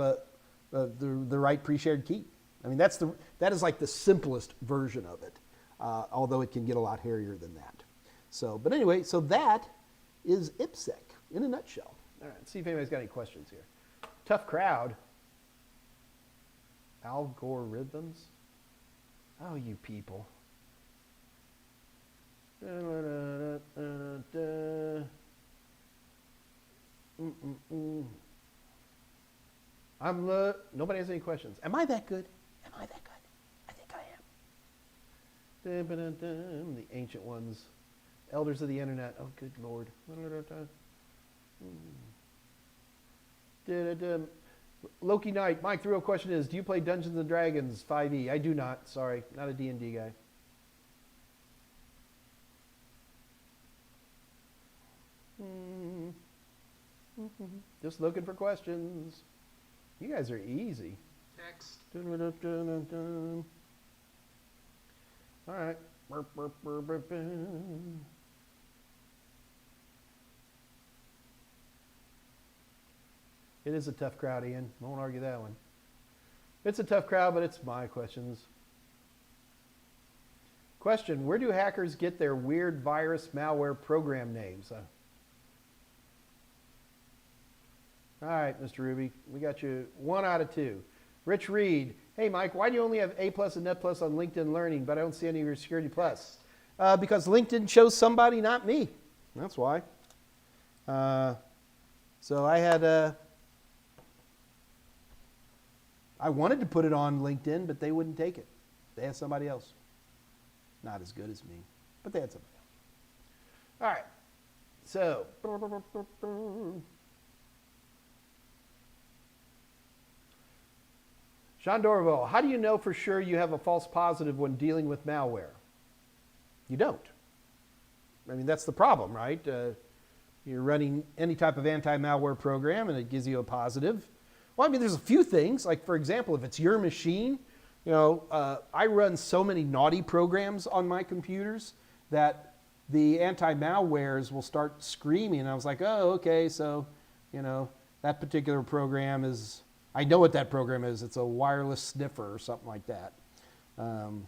the right pre-shared key. I mean, that is like the simplest version of it, although it can get a lot hairier than that. So, but anyway, so that is IPSec in a nutshell. All right, see if anybody's got any questions here. Tough crowd. Algorithms. Oh, you people. Nobody has any questions. Am I that good? Am I that good? I think I am. The ancient ones. Elders of the internet. Oh, good Lord. Loki Knight. Mike, the real question is, do you play Dungeons & Dragons 5e? I do not. Sorry. Not a D&D guy. Just looking for questions. You guys are easy. Next. All right. It is a tough crowd, Ian. I won't argue that one. It's a tough crowd, but it's my questions. Question, where do hackers get their weird virus malware program names? All right, Mr. Ruby, we got you 1 out of 2. Rich Reed, hey Mike, why do you only have A+ and Net+ on LinkedIn Learning, but I don't see any of your Security+? Because LinkedIn chose somebody, not me. That's why. So I had I wanted to put it on LinkedIn, but they wouldn't take it. They had somebody else. Not as good as me, but they had somebody else. All right. So, Jean Dorval, how do you know for sure you have a false positive when dealing with malware? You don't. I mean, that's the problem, right? You're running any type of anti-malware program and it gives you a positive. Well, I mean, there's a few things. Like, for example, if it's your machine, you know, I run so many naughty programs on my computers that the anti-malwares will start screaming. And I was like, oh, okay, so, you know, that particular program is, I know what that program is. It's a wireless sniffer or something like that. You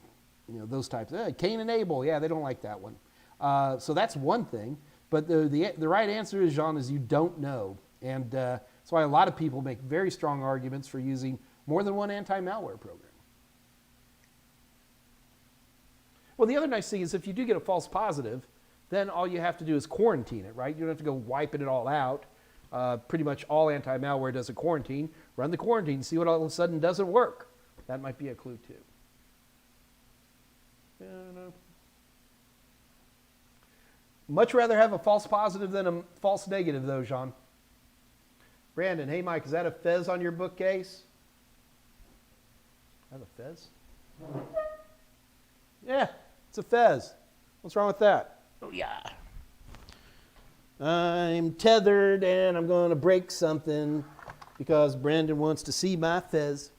know, those types. Cain and Abel, yeah, they don't like that one. So that's one thing. But the right answer is, Jean, is you don't know. And that's why a lot of people make very strong arguments for using more than one anti-malware program. Well, the other nice thing is if you do get a false positive, then all you have to do is quarantine it, right? You don't have to go wiping it all out. Pretty much all anti-malware does a quarantine. Run the quarantine, see what all of a sudden doesn't work. That might be a clue too. Much rather have a false positive than a false negative though, Jean. Brandon, hey Mike, is that a fez on your bookcase? I have a fez? Yeah, it's a fez. What's wrong with that? Oh yeah. I'm tethered and I'm going to break something because Brandon wants to see my fez.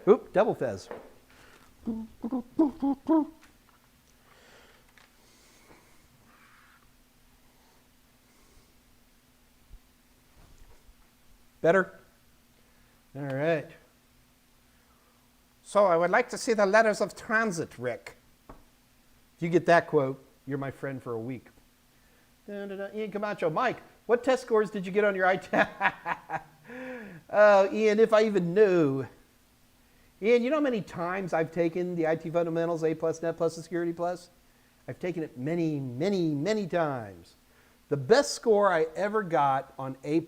Oop, double fez. Better? All right. So I would like to see the letters of transit, Rick. If you get that quote, you're my friend for a week. Ian Camacho, Mike, what test scores did you get on your IT? Oh, Ian, if I even knew. Ian, you know how many times I've taken the IT Fundamentals A+, Net+, and Security+? I've taken it many, many, many times. The best score I ever got on A+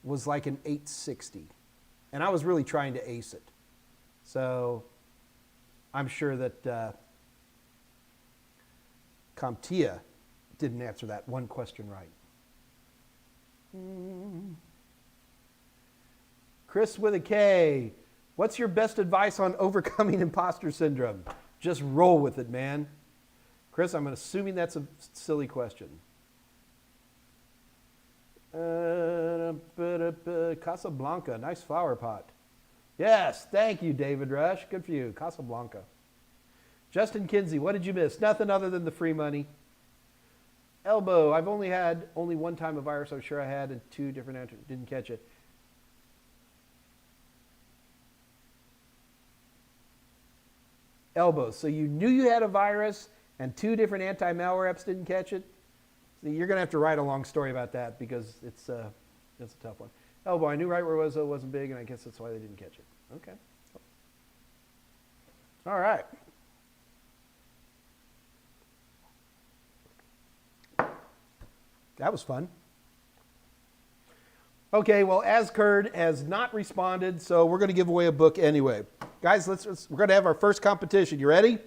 was like an 860. And I was really trying to ace it. So I'm sure that CompTIA didn't answer that one question right. Chris with a K, what's your best advice on overcoming imposter syndrome? Just roll with it, man. Chris, I'm assuming that's a silly question. Casablanca, nice flower pot. Yes, thank you, David Rush. Good for you. Casablanca. Justin Kinsey, what did you miss? Nothing other than the free money. Elbow, I've only had one time a virus. I'm sure I had, and 2 different answers. Didn't catch it. Elbow, so you knew you had a virus and 2 different anti-malware apps didn't catch it. See, you're going to have to write a long story about that because it's a tough one. Oh boy, I knew right where it was, though it wasn't big, and I guess that's why they didn't catch it. Okay. All right. That was fun. Okay, well, Ascurd has not responded, so we're going to give away a book anyway. Guys, we're going to have our first competition. You ready?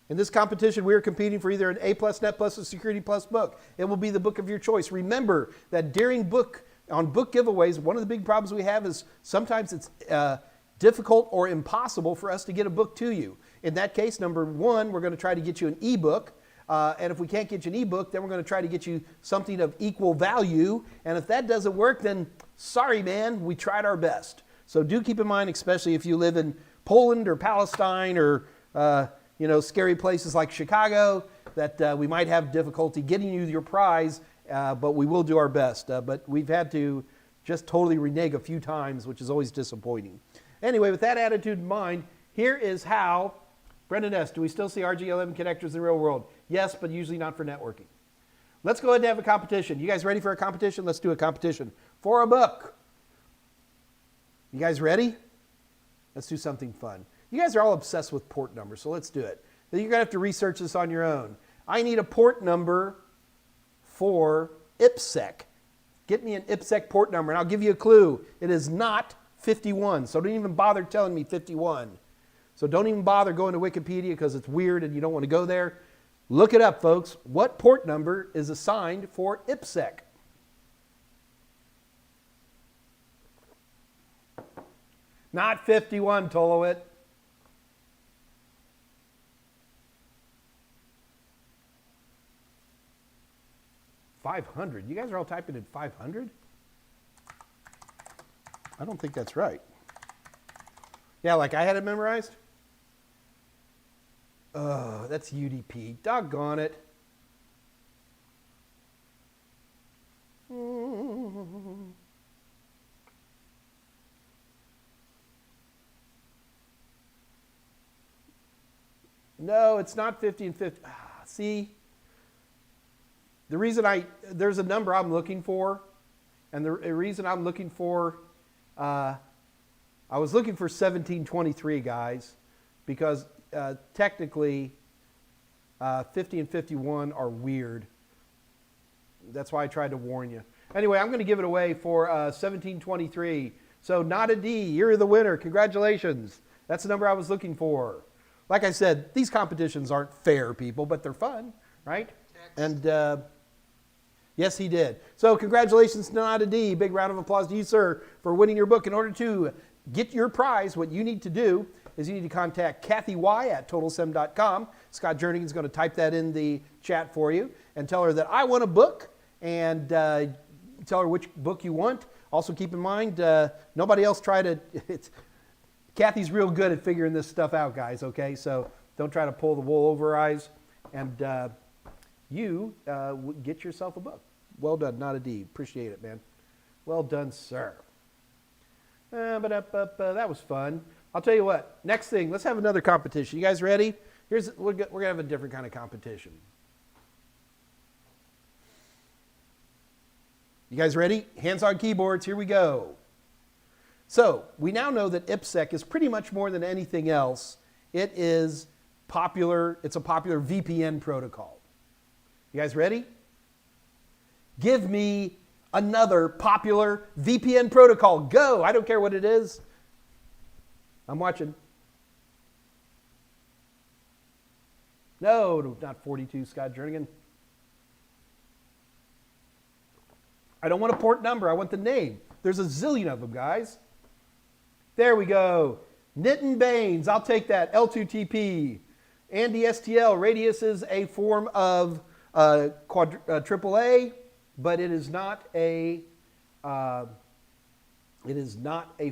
In this competition, we are competing for either an A+, Net+, or Security Plus book. It will be the book of your choice. Remember that during book giveaways, one of the big problems we have is sometimes it's difficult or impossible for us to get a book to you. In that case, number 1, we're going to try to get you an ebook. And if we can't get you an ebook, then we're going to try to get you something of equal value. And if that doesn't work, then sorry, man, we tried our best. So do keep in mind, especially if you live in Poland or Palestine or scary places like Chicago, that we might have difficulty getting you your prize, but we will do our best. But we've had to just totally renege a few times, which is always disappointing. Anyway, with that attitude in mind, here is how. Brendan S., do we still see RG11 connectors in the real world? Yes, but usually not for networking. Let's go ahead and have a competition. You guys ready for a competition? Let's do a competition for a book. You guys ready? Let's do something fun. You guys are all obsessed with port numbers, so let's do it. You're going to have to research this on your own. I need a port number for IPSec. Get me an IPSec port number, and I'll give you a clue. It is not 51, so don't even bother telling me 51. So don't even bother going to Wikipedia because it's weird and you don't want to go there. Look it up, folks. What port number is assigned for IPSec? Not 51, Tolowit. $500. You guys are all typing in 500? I don't think that's right. Yeah, like I had it memorized? Oh, that's UDP. Doggone it. No, it's not 50 and 50. See? The reason there's a number I'm looking for, and the reason I'm looking for, I was looking for 1723, guys, because technically 50 and 51 are weird. That's why I tried to warn you. Anyway, I'm going to give it away for 1723. So not a D, you're the winner. Congratulations. That's the number I was looking for. Like I said, these competitions aren't fair, people, but they're fun, right? And yes, he did. So congratulations to Not a D. Big round of applause to you, sir, for winning your book. In order to get your prize, what you need to do is you need to contact Kathy Y at TotalSem.com. Scott Jernigan's going to type that in the chat for you and tell her that I want a book, and tell her which book you want. Also keep in mind, nobody else tried to... Kathy's real good at figuring this stuff out, guys, okay? So don't try to pull the wool over her eyes, and you get yourself a book. Well done, Not a D. Appreciate it, man. Well done, sir. That was fun. I'll tell you what. Next thing, let's have another competition. You guys ready? We're going to have a different kind of competition. You guys ready? Hands on keyboards. Here we go. So we now know that IPSec is pretty much more than anything else. It is popular. It's a popular VPN protocol. You guys ready? Give me another popular VPN protocol. Go. I don't care what it is. I'm watching. No, not 42, Scott Jernigan. I don't want a port number. I want the name. There's a zillion of them, guys. There we go. Nitin Baines. I'll take that. L2TP. Andy STL. Radius is a form of AAA, but it is not a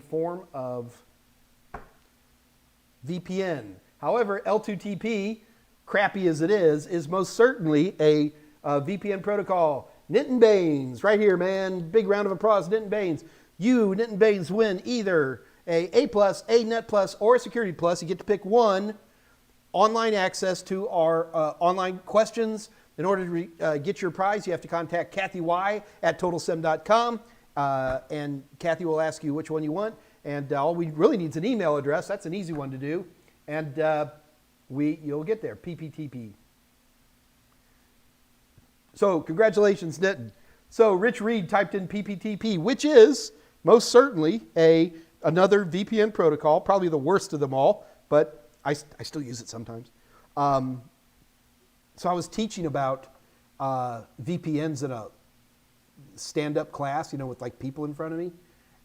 form of VPN. However, L2TP, crappy as it is most certainly a VPN protocol. Nitin Baines, right here, man. Big round of applause, Nitin Baines. You, Nitin Baines, win either A plus, a net plus, or a security plus. You get to pick one. Online access to our online questions. In order to get your prize, you have to contact Kathy Y at totalsim.com, and Kathy will ask you which one you want. And all we really need is an email address. That's an easy one to do. And you'll get there, PPTP. So congratulations, Nitin. So Rich Reed typed in PPTP, which is most certainly another VPN protocol, probably the worst of them all, but I still use it sometimes. So I was teaching about VPNs in a stand-up class, with like people in front of me.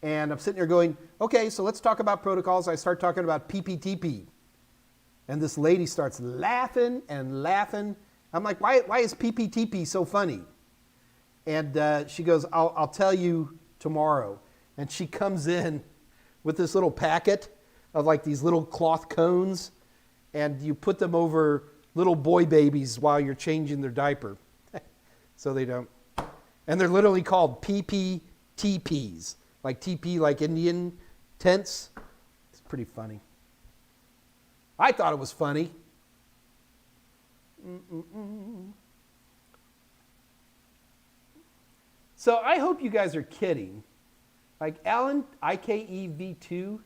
And I'm sitting there going, okay, so let's talk about protocols. I start talking about PPTP. And this lady starts laughing and laughing. I'm like, why is PPTP so funny? And she goes, I'll tell you tomorrow. And she comes in with this little packet of like these little cloth cones, and you put them over little boy babies while you're changing their diaper. So they don't. And they're literally called PPTPs. Like TP, like Indian tents. It's pretty funny. I thought it was funny. So I hope you guys are kidding. Like Alan, IKE v2,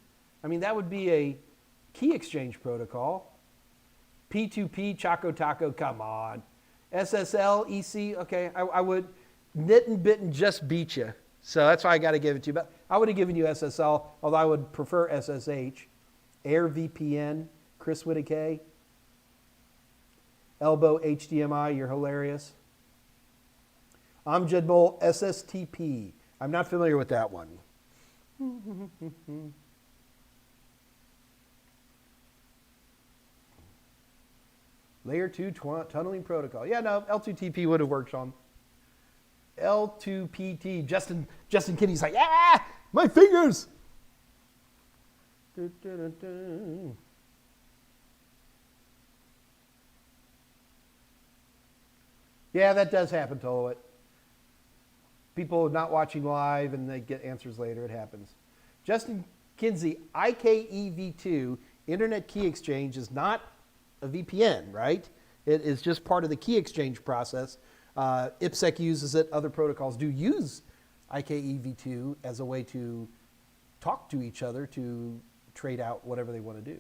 that would be a key exchange protocol. P2P, Choco Taco, come on. SSL, EC, okay, I would. Nit and Bitten just beat you. So that's why I got to give it to you. But I would have given you SSL, although I would prefer SSH. Air VPN, Chris Whittaker. Elbow HDMI, you're hilarious. Amjad Mole, SSTP. I'm not familiar with that one. Layer 2 tunneling protocol. Yeah, no, L2TP would have worked on. L2PT. Justin Kinney's like, my fingers. Yeah, that does happen, Tolowit. People not watching live and they get answers later. It happens. Justin Kinsey, IKEV2, Internet Key Exchange, is not a VPN, right? It is just part of the key exchange process. IPSec uses it. Other protocols do use IKEV2 as a way to talk to each other to trade out whatever they want to do.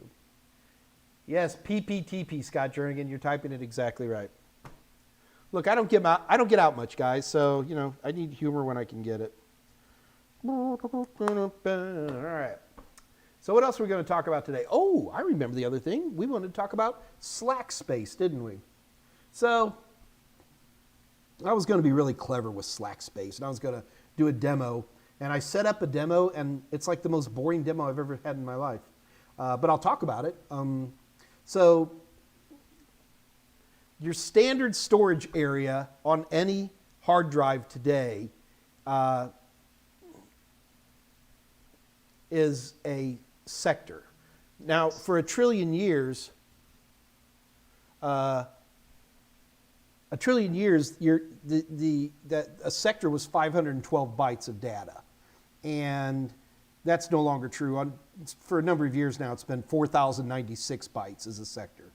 Yes, PPTP, Scott Jernigan, you're typing it exactly right. Look, I don't get out much, guys, so, I need humor when I can get it. All right. So what else are we going to talk about today? Oh, I remember the other thing. We wanted to talk about Slack space, didn't we? So I was going to be really clever with Slack space, and I was going to do a demo. And I set up a demo, and it's like the most boring demo I've ever had in my life. But I'll talk about it. So your standard storage area on any hard drive today is a sector. Now, for a trillion years, a sector was 512 bytes of data, and that's no longer true. For a number of years now, it's been 4,096 bytes as a sector.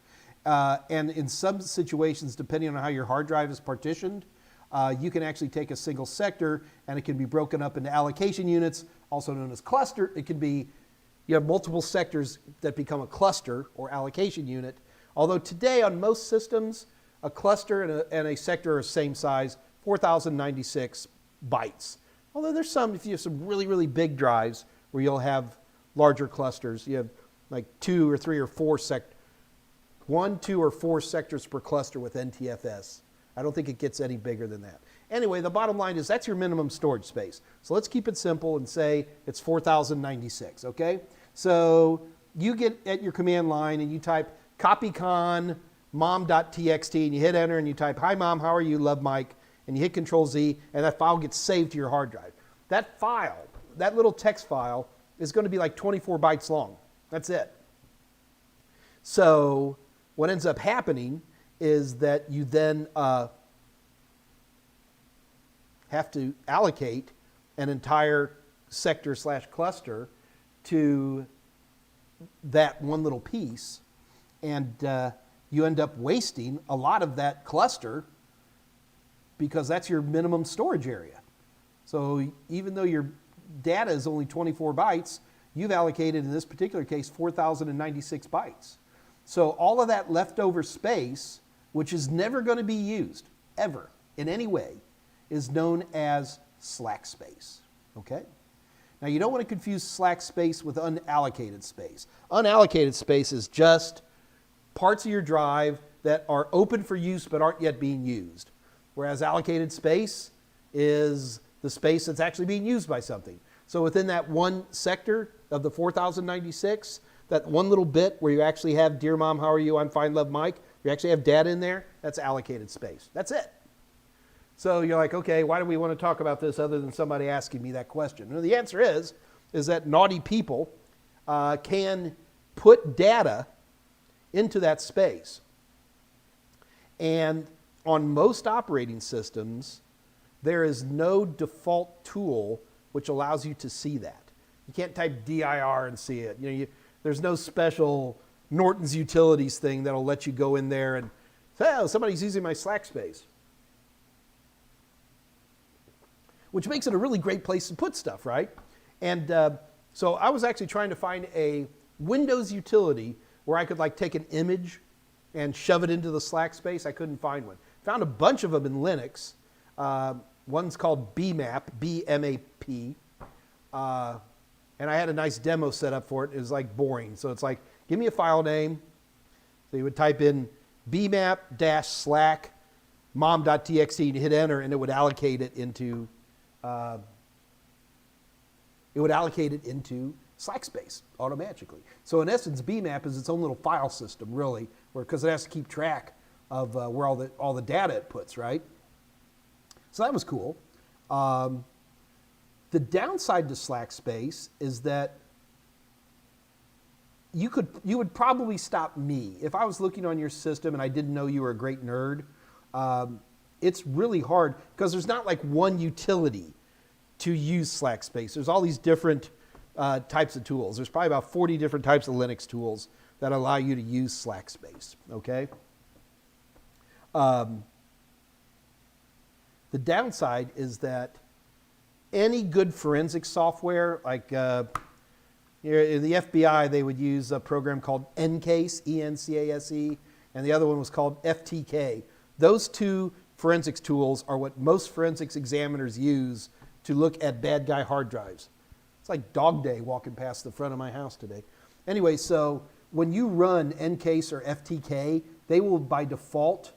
And in some situations, depending on how your hard drive is partitioned, you can actually take a single sector and it can be broken up into allocation units, also known as cluster. It can be, you have multiple sectors that become a cluster or allocation unit. Although today on most systems, a cluster and a sector are same size, 4,096 bytes. Although there's some, if you have some really, really big drives where you'll have larger clusters, you have like 2 or 3 or 4 1, 2, or 4 sectors per cluster with NTFS. I don't think it gets any bigger than that. Anyway, the bottom line is that's your minimum storage space. So let's keep it simple and say it's 4,096, okay? So you get at your command line and you type copycon mom.txt and you hit enter and you type, hi mom, how are you, love Mike, and you hit Control Z and that file gets saved to your hard drive. That file, that little text file, is going to be like 24 bytes long. That's it. So what ends up happening is that you then have to allocate an entire sector/cluster to that one little piece, and you end up wasting a lot of that cluster because that's your minimum storage area. So even though your data is only 24 bytes, you've allocated, in this particular case, 4,096 bytes. So all of that leftover space, which is never going to be used, ever, in any way, is known as slack space, okay? Now, you don't want to confuse slack space with unallocated space. Unallocated space is just parts of your drive that are open for use but aren't yet being used, whereas allocated space is the space that's actually being used by something. So within that one sector of the 4,096, that one little bit where you actually have, dear mom, how are you? I'm fine, love Mike. You actually have data in there. That's allocated space. That's it. So you're like, okay, why do we want to talk about this other than somebody asking me that question? And the answer is that naughty people can put data into that space. And on most operating systems, there is no default tool which allows you to see that. You can't type dir and see it. There's no special Norton's Utilities thing that'll let you go in there and say, oh, somebody's using my slack space. Which makes it a really great place to put stuff, right? And so I was actually trying to find a Windows utility where I could like take an image and shove it into the slack space. I couldn't find one. Found a bunch of them in Linux. One's called BMAP, B-M-A-P. And I had a nice demo set up for it. It was like boring. So it's like, give me a file name. So you would type in bmap-slack mom.txt and hit enter, and it would allocate it into slack space automatically. So in essence, BMAP is its own little file system, really, because it has to keep track of where all the data it puts, right? So that was cool. The downside to slack space is that you would probably stop me. If I was looking on your system and I didn't know you were a great nerd, it's really hard because there's not like one utility to use slack space. There's all these different types of tools. There's probably about 40 different types of Linux tools that allow you to use slack space, okay? The downside is that any good forensic software, like in the FBI, they would use a program called ENCASE, E-N-C-A-S-E, and the other one was called FTK. Those two forensics tools are what most forensics examiners use to look at bad guy hard drives. It's like Dog Day walking past the front of my house today. Anyway, so when you run ENCASE or FTK, they will by default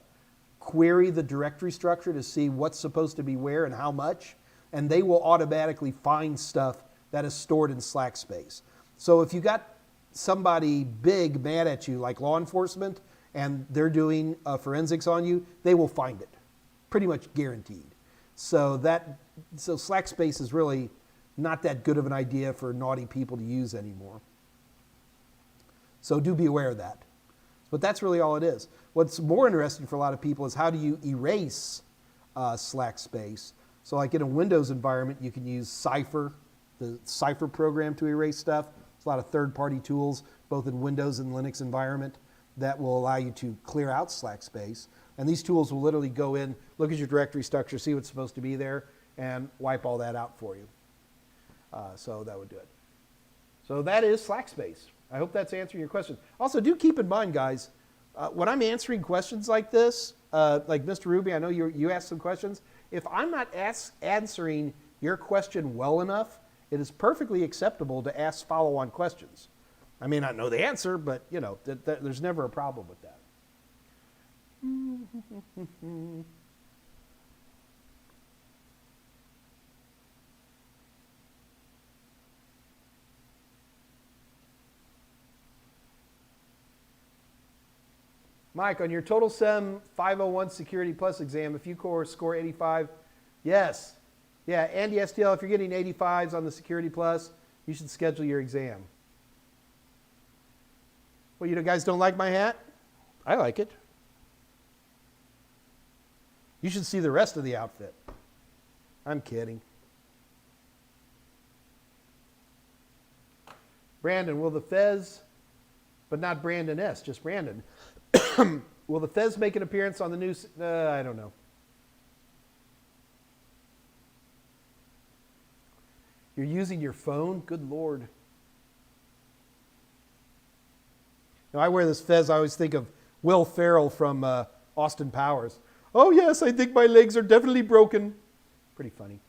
query the directory structure to see what's supposed to be where and how much, and they will automatically find stuff that is stored in slack space. So if you got somebody big mad at you, like law enforcement, and they're doing forensics on you, they will find it, pretty much guaranteed. So slack space is really not that good of an idea for naughty people to use anymore. So do be aware of that. But that's really all it is. What's more interesting for a lot of people is how do you erase slack space. So like in a Windows environment, you can use Cypher, the Cypher program to erase stuff. There's a lot of third-party tools, both in Windows and Linux environment, that will allow you to clear out slack space. And these tools will literally go in, look at your directory structure, see what's supposed to be there, and wipe all that out for you. So that would do it. So that is slack space. I hope that's answering your question. Also, do keep in mind, guys, when I'm answering questions like this, like Mr. Ruby, I know you asked some questions. If I'm not answering your question well enough, it is perfectly acceptable to ask follow-on questions. I may not know the answer, but there's never a problem with that. Mike, on your Total SEM 501 Security Plus exam, if you score 85, yes. Yeah, Andy STL, if you're getting 85s on the Security Plus, you should schedule your exam. Well, you guys don't like my hat? I like it. You should see the rest of the outfit. I'm kidding. Brandon, will the Fez, but not Brandon S., just Brandon. Will the Fez make an appearance on the new... I don't know. You're using your phone? Good Lord. Now, I wear this Fez. I always think of Will Ferrell from Austin Powers. Oh, yes, I think my legs are definitely broken. Pretty funny.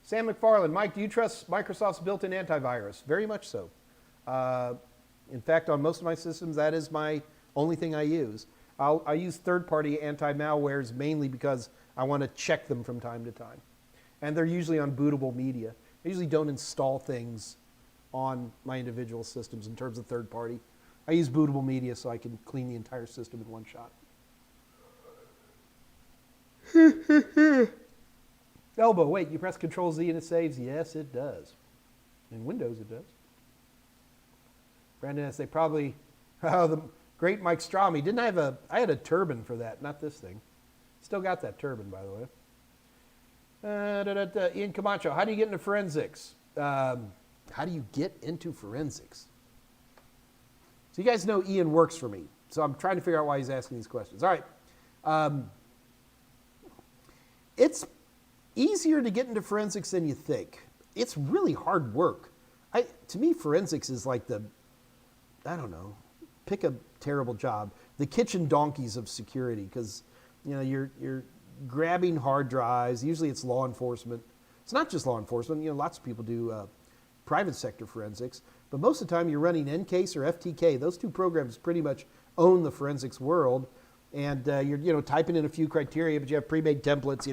Sam McFarland, Mike, do you trust Microsoft's built-in antivirus? Very much so. In fact, on most of my systems, that is my only thing I use. I use third-party anti-malwares mainly because I want to check them from time to time. And they're usually on bootable media. I usually don't install things on my individual systems in terms of third-party. I use bootable media so I can clean the entire system in one shot. Elbow, wait, you press Control-Z and it saves? Yes, it does. In Windows, it does. Brandon, they probably... Oh, the great Mike Strami. Didn't I have I had a turban for that, not this thing. Still got that turban, by the way. Ian Camacho, how do you get into forensics? How do you get into forensics? So you guys know Ian works for me, so I'm trying to figure out why he's asking these questions. All right. It's easier to get into forensics than you think. It's really hard work. To me, forensics is like I don't know, pick a terrible job, the kitchen donkeys of security, because you're grabbing hard drives. Usually it's law enforcement. It's not just law enforcement. Lots of people do private sector forensics, but most of the time you're running NCASE or FTK. Those two programs pretty much own the forensics world, and you're typing in a few criteria, but you have pre-made templates.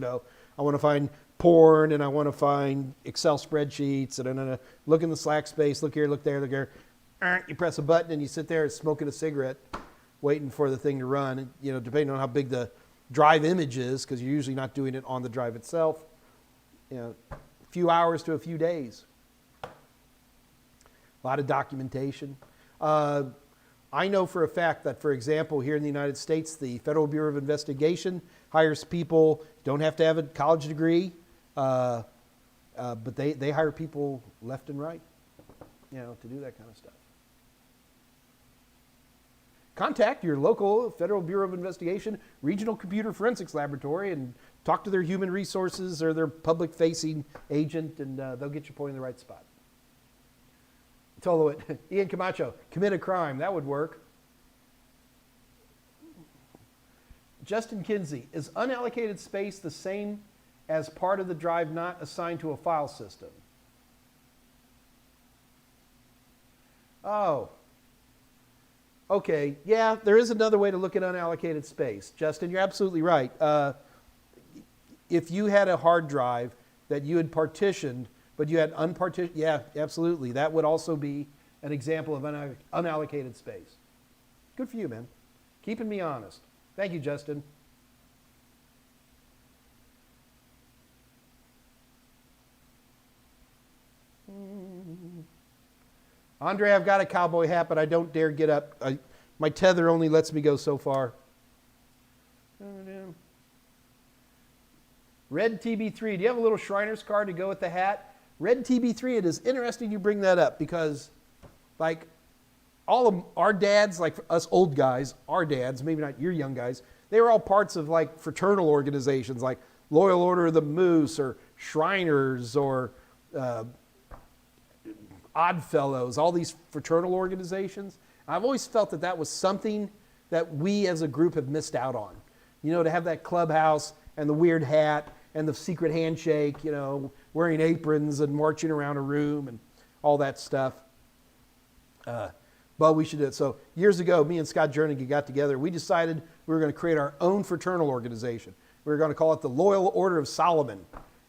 I want to find porn, and I want to find Excel spreadsheets, and I'm going to look in the Slack space, look here, look there, look here. You press a button, and you sit there smoking a cigarette, waiting for the thing to run. And, depending on how big the drive image is, because you're usually not doing it on the drive itself, a few hours to a few days. A lot of documentation. I know for a fact that, for example, here in the United States, the Federal Bureau of Investigation hires people, don't have to have a college degree, but they hire people left and right, to do that kind of stuff. Contact your local Federal Bureau of Investigation Regional Computer Forensics Laboratory and talk to their human resources or their public-facing agent, and they'll get you pointed in the right spot. Ian Camacho, commit a crime. That would work. Justin Kinsey, is unallocated space the same as part of the drive not assigned to a file system? Oh. Okay, yeah, there is another way to look at unallocated space. Justin, you're absolutely right. If you had a hard drive that you had partitioned, but you had unpartitioned, yeah, absolutely. That would also be an example of unallocated space. Good for you, man. Keeping me honest. Thank you, Justin. Andre, I've got a cowboy hat, but I don't dare get up. My tether only lets me go so far. Red TB3, do you have a little Shriner's card to go with the hat? Red TB3, it is interesting you bring that up because, like, all of our dads, like us old guys, our dads, maybe not your young guys, they were all parts of, like, fraternal organizations like Loyal Order of the Moose or Shriners or Odd Fellows, all these fraternal organizations. I've always felt that that was something that we as a group have missed out on. To have that clubhouse and the weird hat and the secret handshake, wearing aprons and marching around a room and all that stuff. But we should do it. So years ago, me and Scott Jernigan got together. We decided we were going to create our own fraternal organization. We were going to call it the Loyal Order of Solomon.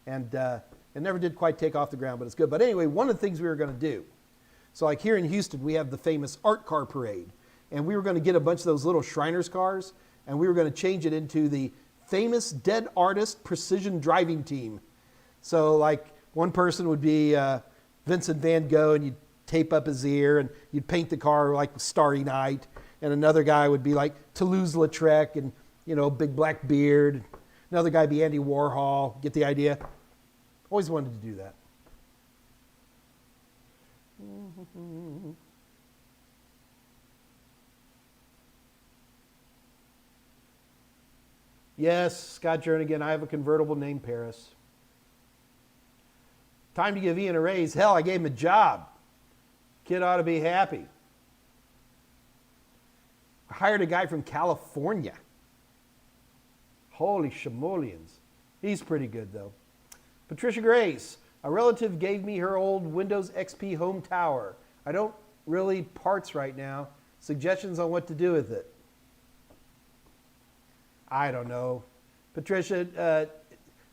And it never did quite take off the ground, but it's good. But anyway, one of the things we were going to do, so like here in Houston, we have the famous art car parade. And we were going to get a bunch of those little Shriners cars, and we were going to change it into the famous dead artist precision driving team. So like one person would be Vincent van Gogh, and you'd tape up his ear, and you'd paint the car like Starry Night. And another guy would be like Toulouse-Lautrec, and big black beard. Another guy be Andy Warhol. Get the idea? Always wanted to do that. Yes, Scott Jernigan, I have a convertible named Paris. Time to give Ian a raise. Hell, I gave him a job. Kid ought to be happy. I hired a guy from California. Holy shamolians. He's pretty good, though. Patricia Grace, a relative gave me her old Windows XP home tower. I don't really parts right now. Suggestions on what to do with it? I don't know. Patricia,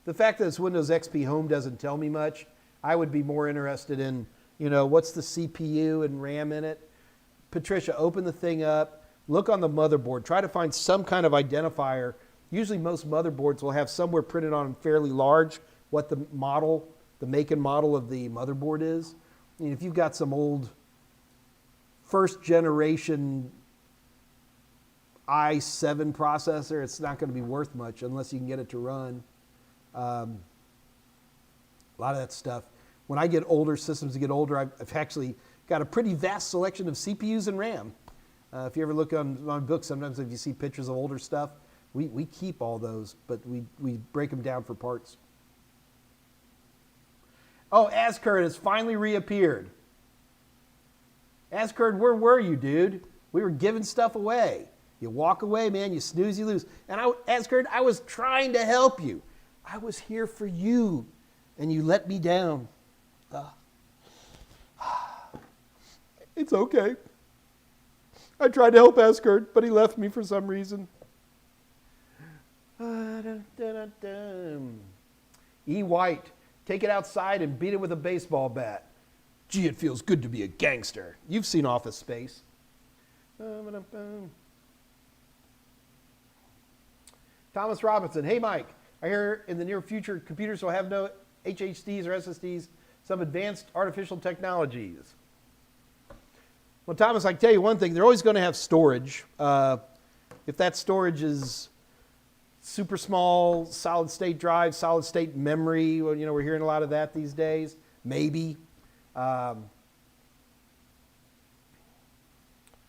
the fact that it's Windows XP home doesn't tell me much. I would be more interested in, what's the CPU and RAM in it? Patricia, open the thing up. Look on the motherboard. Try to find some kind of identifier. Usually most motherboards will have somewhere printed on fairly large what the model, the make and model of the motherboard is. I mean, if you've got some old first generation i7 processor, it's not going to be worth much unless you can get it to run. A lot of that stuff. When I get older, systems get older, I've actually got a pretty vast selection of CPUs and RAM. If you ever look on my books, sometimes if you see pictures of older stuff, we keep all those, but we break them down for parts. Oh, Ascurd has finally reappeared. Ascurd, where were you, dude? We were giving stuff away. You walk away, man, you snooze, you lose. And Ascurd, I was trying to help you. I was here for you, and you let me down. It's okay. I tried to help Ascurd, but he left me for some reason. E. White, take it outside and beat it with a baseball bat. Gee, it feels good to be a gangster. You've seen Office Space. Thomas Robinson, hey Mike, I hear in the near future computers will have no HHDs or SSDs, some advanced artificial technologies. Well, Thomas, I can tell you one thing, they're always going to have storage. If that storage is super small, solid state drive, solid state memory, well, we're hearing a lot of that these days, maybe. The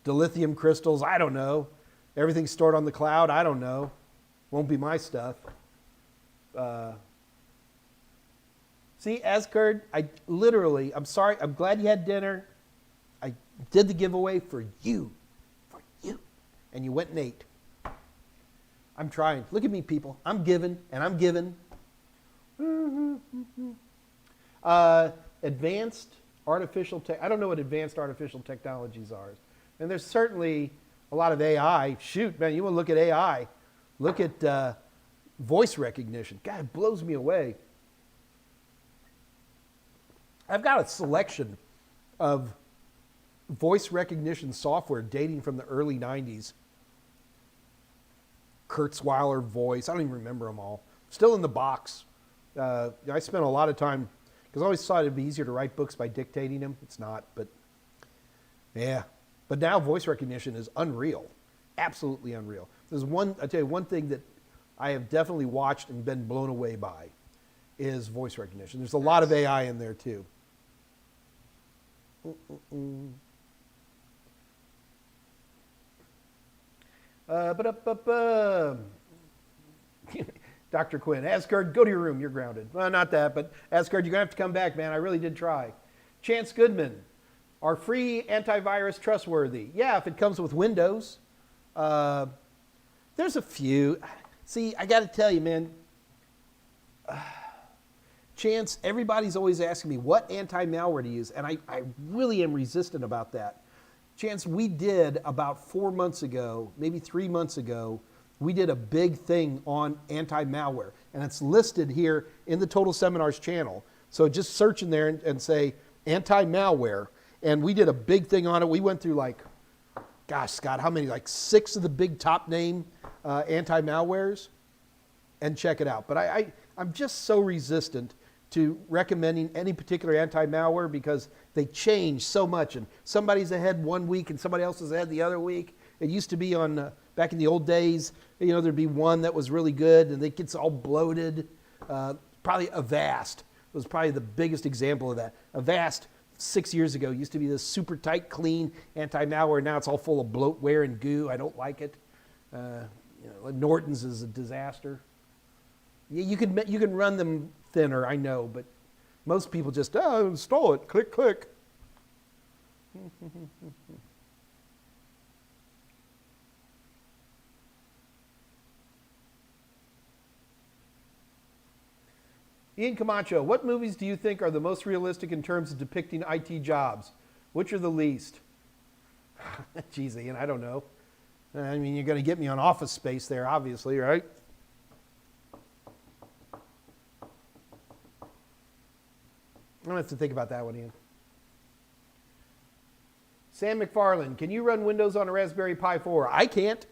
lithium crystals, I don't know. Everything's stored on the cloud, I don't know. Won't be my stuff. See, Asgard, I'm sorry, I'm glad you had dinner. I did the giveaway for you. And you went and ate. I'm trying. Look at me, people. I'm giving, and I'm giving. Advanced artificial tech. I don't know what advanced artificial technologies are. And there's certainly a lot of AI. Shoot, man, you want to look at AI. Look at voice recognition. God, it blows me away. I've got a selection of voice recognition software dating from the early 90s. Kurzweiler voice. I don't even remember them all. Still in the box. I spent a lot of time, because I always thought it'd be easier to write books by dictating them. It's not, but yeah. But now voice recognition is unreal. Absolutely unreal. I'll tell you one thing that I have definitely watched and been blown away by is voice recognition. There's a lot of AI in there too. Dr. Quinn, Asgard, go to your room. You're grounded. Well, not that, but Asgard, you're going to have to come back, man. I really did try. Chance Goodman, are free antivirus trustworthy? Yeah, if it comes with Windows. There's a few. See, I got to tell you, man. Chance, everybody's always asking me what anti-malware to use, and I really am resistant about that. Chance, we did about 4 months ago, maybe 3 months ago, we did a big thing on anti-malware, and it's listed here in the Total Seminars channel. So just search in there and say anti-malware, and we did a big thing on it. We went through like, gosh, Scott, how many? Like 6 of the big top name anti-malwares, and check it out. But I'm just so resistant to recommending any particular anti-malware because they change so much, and somebody's ahead one week and somebody else is ahead the other week. It used to be on Back in the old days, there'd be one that was really good and it gets all bloated. Probably Avast was probably the biggest example of that. Avast 6 years ago used to be this super tight, clean anti-malware. Now it's all full of bloatware and goo. I don't like it. Norton's is a disaster. You can run them thinner, I know, but most people just install it, click, click. Ian Camacho, what movies do you think are the most realistic in terms of depicting IT jobs? Which are the least? Geez, Ian, I don't know. I mean, you're going to get me on Office Space there, obviously, right? I'm going to have to think about that one, Ian. Sam McFarland, can you run Windows on a Raspberry Pi 4? I can't.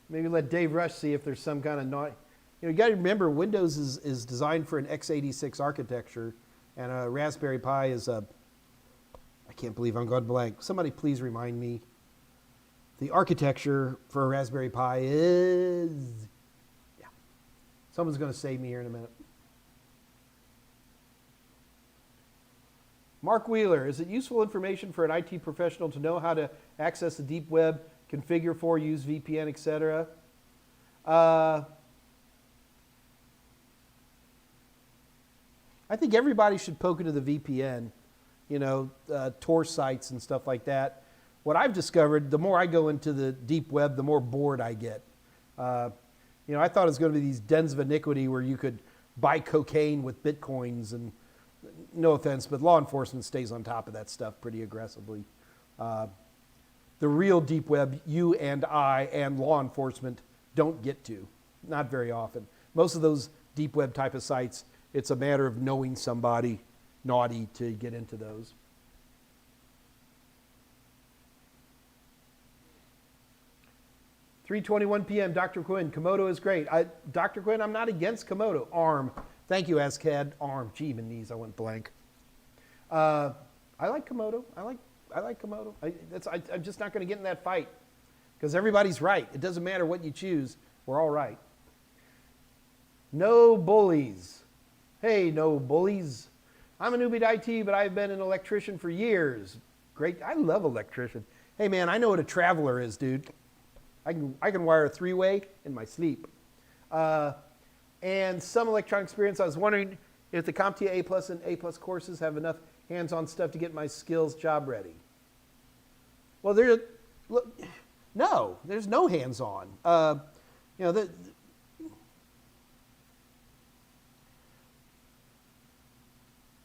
Maybe let Dave Rush see if there's some kind of you got to remember, Windows is designed for an x86 architecture, and a Raspberry Pi is I can't believe I'm going blank. Somebody please remind me. The architecture for a Raspberry Pi is, someone's going to save me here in a minute. Mark Wheeler, is it useful information for an IT professional to know how to access the deep web, configure for, use VPN, etc.? I think everybody should poke into the VPN, Tor sites and stuff like that. What I've discovered, the more I go into the deep web, the more bored I get. I thought it was going to be these dens of iniquity where you could buy cocaine with bitcoins, and no offense, but law enforcement stays on top of that stuff pretty aggressively. The real deep web, you and I and law enforcement don't get to, not very often. Most of those deep web type of sites, it's a matter of knowing somebody naughty to get into those. (3:21 p.m. Dr. Quinn, Komodo is great. Dr. Quinn, I'm not against Komodo. ARM. Thank you, ASCAD. ARM. Gee, my knees, I went blank. I like Komodo. I like Komodo. I'm just not going to get in that fight because everybody's right. It doesn't matter what you choose. We're all right. No bullies. Hey, no bullies. I'm a newbie to IT, but I've been an electrician for years. Great. I love electrician. Hey, man, I know what a traveler is, dude. I can wire a three-way in my sleep. And some electronic experience. I was wondering if the CompTIA A Plus and A Plus courses have enough hands-on stuff to get my skills job ready. Well, no, there's no hands-on.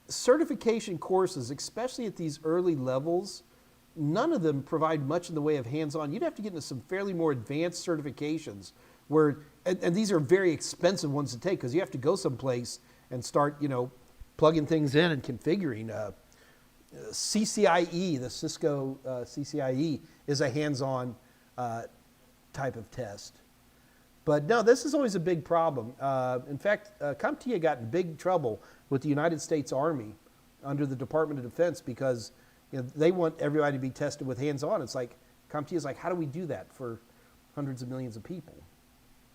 Certification courses, especially at these early levels, none of them provide much in the way of hands-on. You'd have to get into some fairly more advanced certifications where, and these are very expensive ones to take because you have to go someplace and start, plugging things in and configuring. CCIE, the Cisco CCIE, is a hands-on type of test. But no, this is always a big problem. In fact, CompTIA got in big trouble with the United States Army under the Department of Defense because they want everybody to be tested with hands-on. It's like, CompTIA is like, how do we do that for hundreds of millions of people?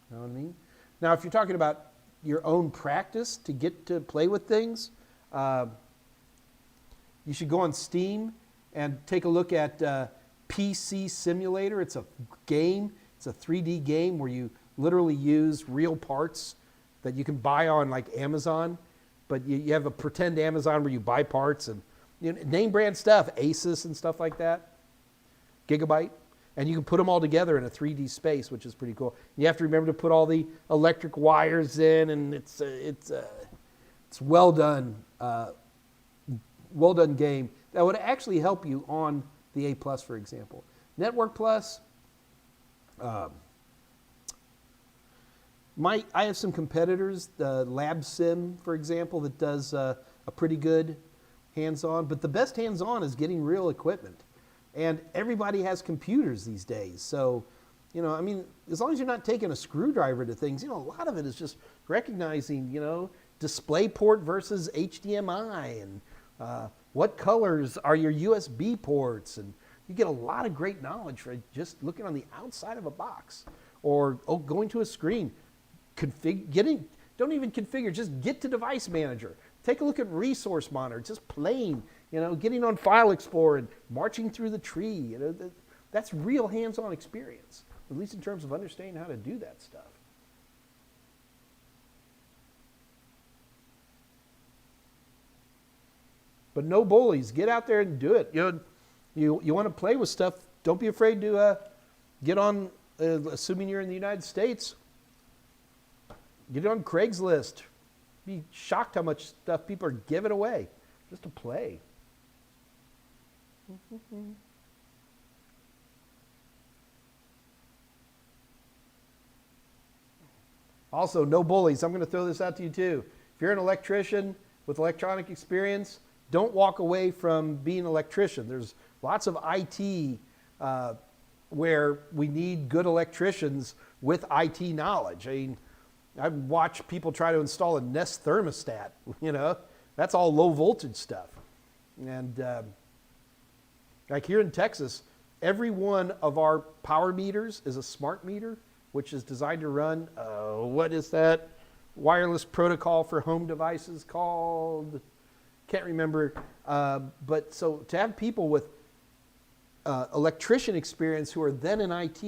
You know what I mean? Now, if you're talking about your own practice to get to play with things, you should go on Steam and take a look at PC Simulator. It's a game. It's a 3D game where you literally use real parts that you can buy on like Amazon, but you have a pretend Amazon where you buy parts and name brand stuff, Asus and stuff like that, Gigabyte, and you can put them all together in a 3D space, which is pretty cool. You have to remember to put all the electric wires in, and it's well done game that would actually help you on the A Plus, for example. Network Plus. I have some competitors, LabSim, for example, that does a pretty good hands-on, but the best hands-on is getting real equipment. And everybody has computers these days. So, as long as you're not taking a screwdriver to things, a lot of it is just recognizing, DisplayPort versus HDMI and what colors are your USB ports and You get a lot of great knowledge for just looking on the outside of a box or going to a screen. Don't even configure, just get to Device Manager. Take a look at Resource Monitor, just playing, getting on File Explorer and marching through the tree. That's real hands-on experience, at least in terms of understanding how to do that stuff. But no bullies. Get out there and do it. You want to play with stuff, don't be afraid to get on, assuming you're in the United States, get it on Craigslist. Be shocked how much stuff people are giving away just to play. Also, no bullies. I'm going to throw this out to you too. If you're an electrician with electronic experience, don't walk away from being an electrician. There's lots of IT where we need good electricians with IT knowledge. I mean, I've watched people try to install a Nest thermostat, That's all low voltage stuff. And like here in Texas, every one of our power meters is a smart meter, which is designed to run, what is that wireless protocol for home devices called? Can't remember. But so to have people with electrician experience who are then in IT,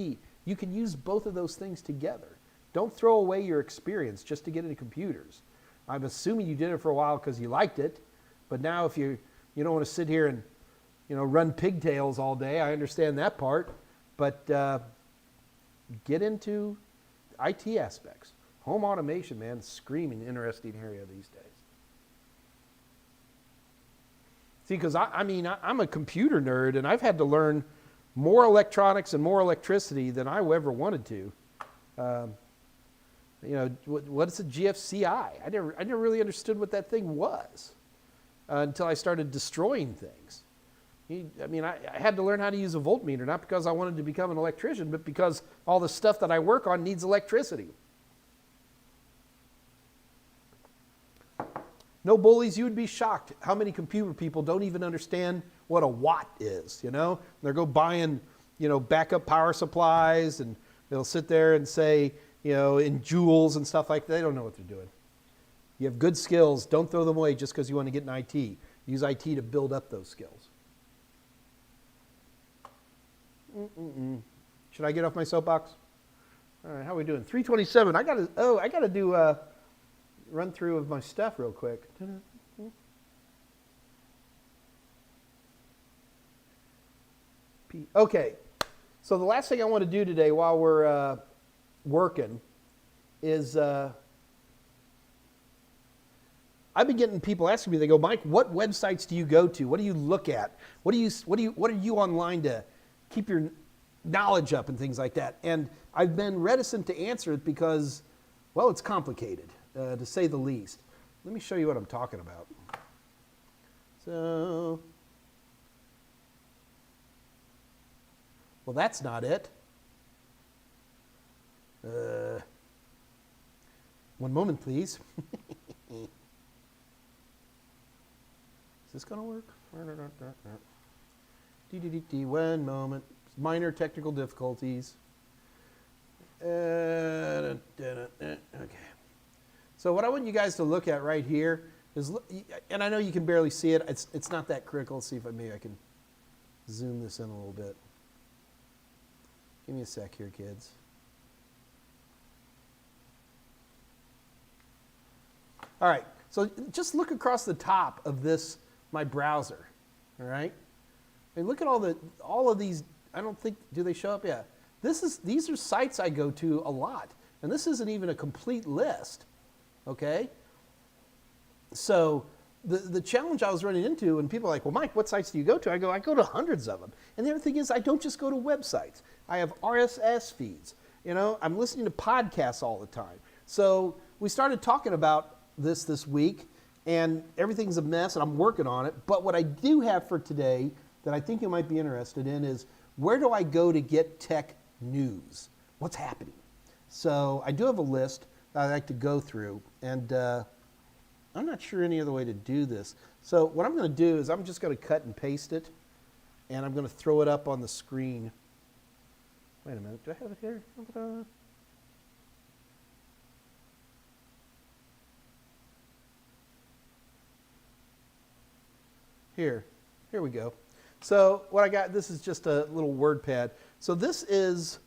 you can use both of those things together. Don't throw away your experience just to get into computers. I'm assuming you did it for a while because you liked it, but now if you don't want to sit here and run pigtails all day, I understand that part, but get into IT aspects. Home automation, man, screaming interesting area these days. See, because I'm a computer nerd, and I've had to learn more electronics and more electricity than I ever wanted to. What is a GFCI? I never really understood what that thing was until I started destroying things. I had to learn how to use a voltmeter, not because I wanted to become an electrician, but because all the stuff that I work on needs electricity. No bullies, you would be shocked how many computer people don't even understand what a watt is, They'll go buying, backup power supplies, and they'll sit there and say, in joules and stuff like that. They don't know what they're doing. You have good skills. Don't throw them away just because you want to get in IT. Use IT to build up those skills. Should I get off my soapbox? All right, how are we doing? 3:27. I got to do a run through of my stuff real quick. Okay. So the last thing I want to do today while we're working is I've been getting people asking me, they go, Mike, what websites do you go to? What do you look at? What are you online to keep your knowledge up and things like that? And I've been reticent to answer it because, well, it's complicated, to say the least. Let me show you what I'm talking about. So, well, that's not it. One moment, please. Is this going to work? One moment. Minor technical difficulties. Okay. So what I want you guys to look at right here is, and I know you can barely see it. It's not that critical. Let's see if maybe I can zoom this in a little bit. Give me a sec here, kids. All right, so just look across the top of this, my browser, all right? And look at all of these. I don't think, do they show up? Yeah. These are sites I go to a lot, and this isn't even a complete list, okay? So the challenge I was running into, and people are like, well, Mike, what sites do you go to? I go to hundreds of them. And the other thing is, I don't just go to websites. I have RSS feeds. I'm listening to podcasts all the time. So we started talking about this week, and everything's a mess, and I'm working on it. But what I do have for today that I think you might be interested in is, where do I go to get tech news? What's happening? So I do have a list that I like to go through, and I'm not sure any other way to do this. So what I'm going to do is I'm just going to cut and paste it. and I'm going to throw it up on the screen. Wait a minute, do I have it here? Here we go. So what I got, this is just a little WordPad. So this is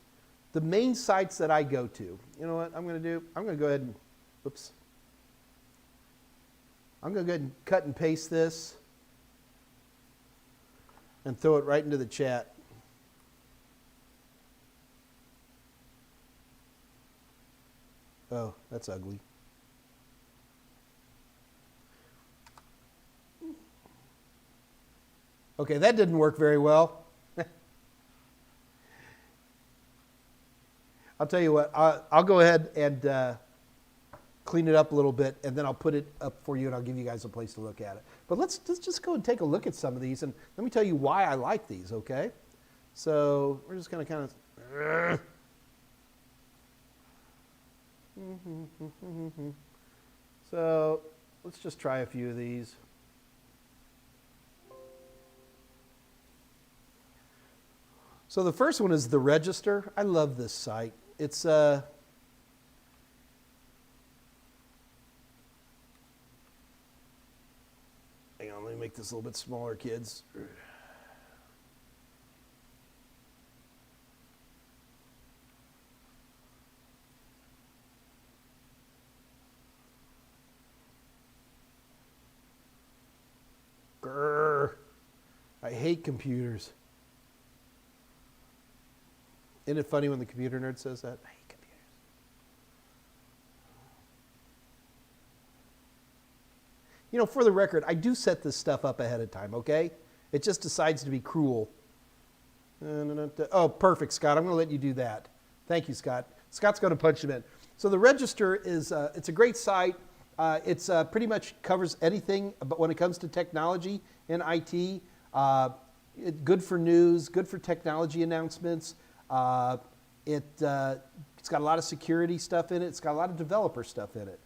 the main sites that I go to. You know what I'm going to do? I'm going to go ahead and, oops. I'm going to go ahead and cut and paste this and throw it right into the chat. Oh, that's ugly. Okay, that didn't work very well. I'll tell you what, I'll go ahead and clean it up a little bit, and then I'll put it up for you, and I'll give you guys a place to look at it. But let's just go and take a look at some of these, and let me tell you why I like these, okay? So we're just going to kind of... So let's just try a few of these. So the first one is the Register. I love this site. It's hang on, let me make this a little bit smaller, kids. Grrr. I hate computers. Isn't it funny when the computer nerd says that? I hate computers. You know, for the record, I do set this stuff up ahead of time, okay? It just decides to be cruel. Oh, perfect, Scott. I'm going to let you do that. Thank you, Scott. Scott's going to punch him in. So the Register is it's a great site. It's pretty much covers anything but when it comes to technology and IT. Good for news, good for technology announcements. It's got a lot of security stuff in it. It's got a lot of developer stuff in it.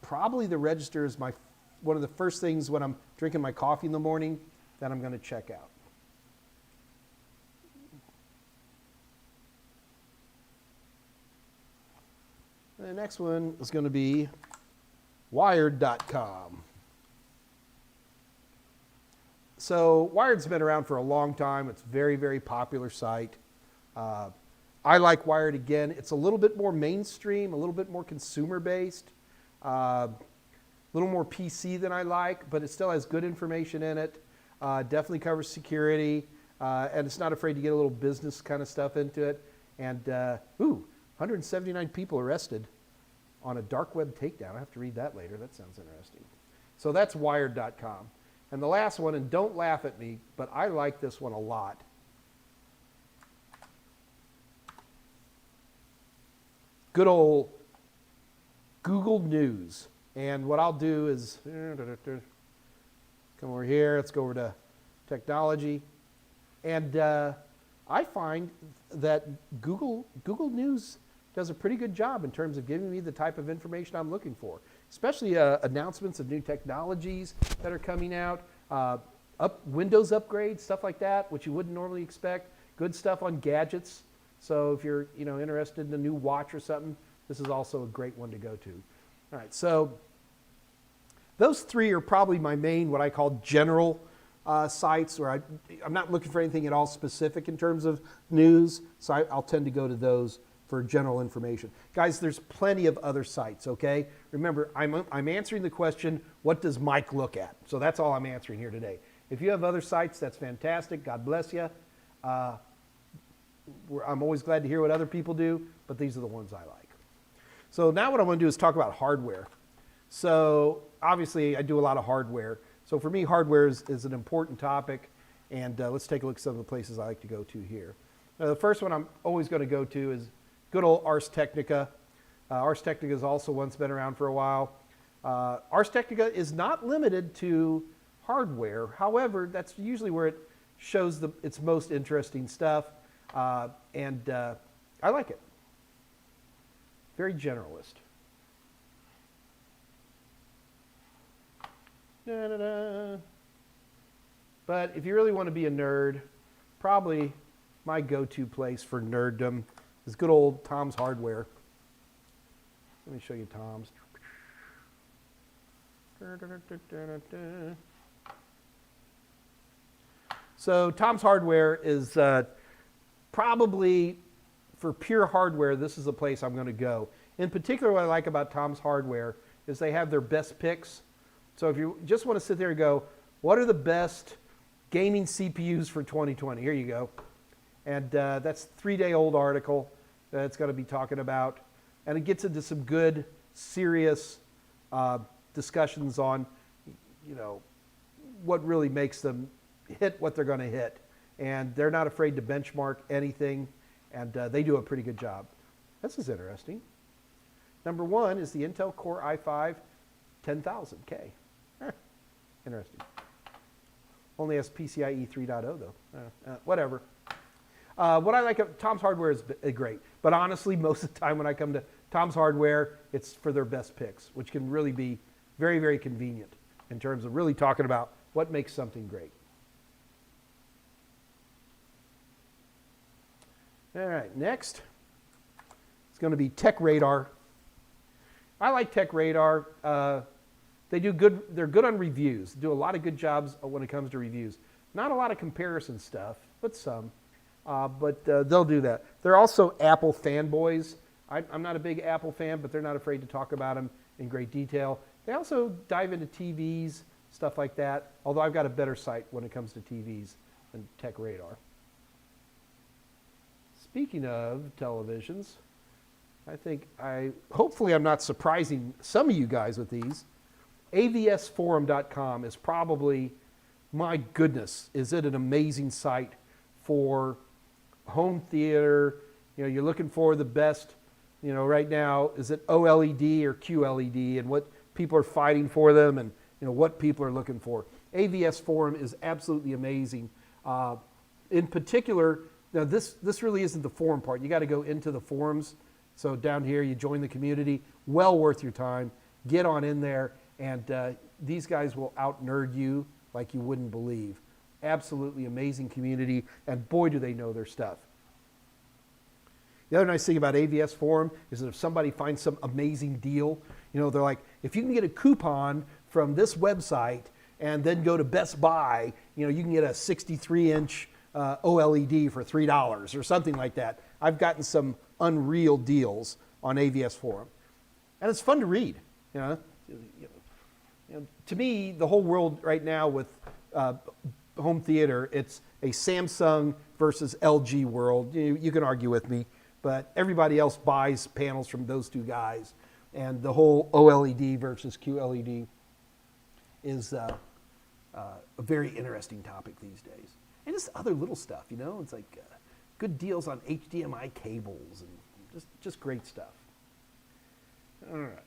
Probably the Register is one of the first things when I'm drinking my coffee in the morning that I'm going to check out. The next one is going to be Wired.com. So Wired's been around for a long time. It's a very, very popular site. I like Wired again. It's a little bit more mainstream, a little bit more consumer-based, a little more PC than I like, but it still has good information in it. Definitely covers security, and it's not afraid to get a little business kind of stuff into it. And, 179 people arrested on a dark web takedown. I have to read that later. That sounds interesting. So that's Wired.com. And the last one, and don't laugh at me, but I like this one a lot. Good old Google News. And what I'll do is come over here. Let's go over to technology. And I find that Google News does a pretty good job in terms of giving me the type of information I'm looking for, especially announcements of new technologies that are coming out, Windows upgrades, stuff like that, which you wouldn't normally expect. Good stuff on gadgets. So if you're interested in a new watch or something, this is also a great one to go to. All right, so those three are probably my main, what I call general sites, where I'm not looking for anything at all specific in terms of news, so I'll tend to go to those for general information. Guys, there's plenty of other sites, okay? Remember, I'm answering the question, what does Mike look at? So that's all I'm answering here today. If you have other sites, that's fantastic. God bless you. I'm always glad to hear what other people do, but these are the ones I like. So now what I want to do is talk about hardware. So obviously, I do a lot of hardware. So for me, hardware is an important topic, and let's take a look at some of the places I like to go to here. Now, the first one I'm always going to go to is good old Ars Technica. Ars Technica is also one that's been around for a while. Ars Technica is not limited to hardware. However, that's usually where it shows its most interesting stuff, and I like it. Very generalist. Da-da-da. But if you really want to be a nerd, probably my go-to place for nerddom is good old Tom's Hardware. Let me show you Tom's. So Tom's Hardware is probably, for pure hardware, this is a place I'm going to go. In particular, what I like about Tom's Hardware is they have their best picks. So if you just want to sit there and go, what are the best gaming CPUs for 2020? Here you go. And that's a 3-day-old article that it's going to be talking about. And it gets into some good, serious discussions on, you know, what really makes them hit what they're going to hit. And they're not afraid to benchmark anything, and they do a pretty good job. This is interesting. Number one is the Intel Core i5 10000K. Interesting. Only has PCIe 3.0 though. Whatever. What I like of Tom's Hardware is great, but honestly, most of the time when I come to Tom's Hardware, it's for their best picks, which can really be very, very convenient in terms of really talking about what makes something great. All right, next, it's going to be Tech Radar. I like Tech Radar. They do good. They're good on reviews. They do a lot of good jobs when it comes to reviews. Not a lot of comparison stuff, but some. But they'll do that. They're also Apple fanboys. I'm not a big Apple fan, but they're not afraid to talk about them in great detail. They also dive into TVs, stuff like that, although I've got a better site when it comes to TVs than Tech Radar. Speaking of televisions, hopefully I'm not surprising some of you guys with these. AVSforum.com is probably, my goodness, is it an amazing site for home theater. You know, you're looking for the best, you know, right now, is it OLED or QLED, and what people are fighting for them, and you know what people are looking for. AVS Forum is absolutely amazing. In particular, now this really isn't the forum part. You got to go into the forums. So down here, you join the community. Well worth your time. Get on in there, and these guys will out-nerd you like you wouldn't believe. Absolutely amazing community, and boy, do they know their stuff. The other nice thing about AVS Forum is that if somebody finds some amazing deal, you know, they're like, if you can get a coupon from this website and then go to Best Buy, you know, you can get a 63-inch OLED for $3 or something like that. I've gotten some unreal deals on AVS Forum. And it's fun to read. You know, to me, the whole world right now with home theater, it's a Samsung versus LG world. You can argue with me, but everybody else buys panels from those two guys. And the whole OLED versus QLED is a very interesting topic these days. And just other little stuff, you know, it's like good deals on HDMI cables and just great stuff. All right.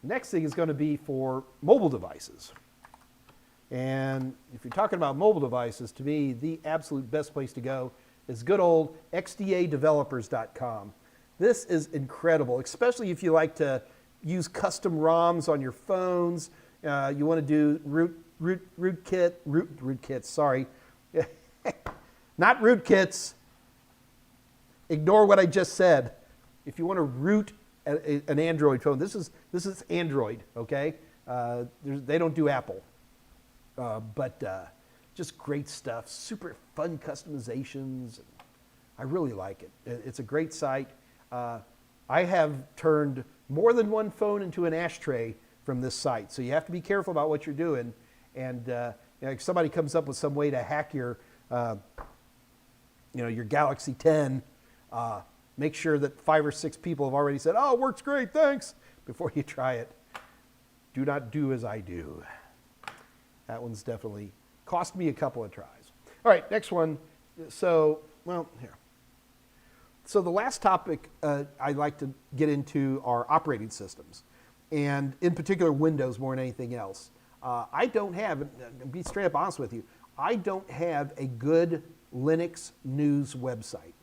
Next thing is going to be for mobile devices. And if you're talking about mobile devices, to me, the absolute best place to go is good old xdadevelopers.com. This is incredible, especially if you like to use custom ROMs on your phones. You want to do rootkits, sorry. Not rootkits. Ignore what I just said. If you want to root an Android phone, this is Android, okay? They don't do Apple. But just great stuff, super fun customizations. I really like it. It's a great site. I have turned more than one phone into an ashtray from this site, so you have to be careful about what you're doing. And you know, if somebody comes up with some way to hack your, your Galaxy 10, make sure that 5 or 6 people have already said, "Oh, it works great, thanks," before you try it. Do not do as I do. That one's definitely cost me a couple of tries. All right, next one. So, well, here. So the last topic I'd like to get into are operating systems, and in particular Windows more than anything else. I don't have, and be straight up honest with you, I don't have a good Linux news website.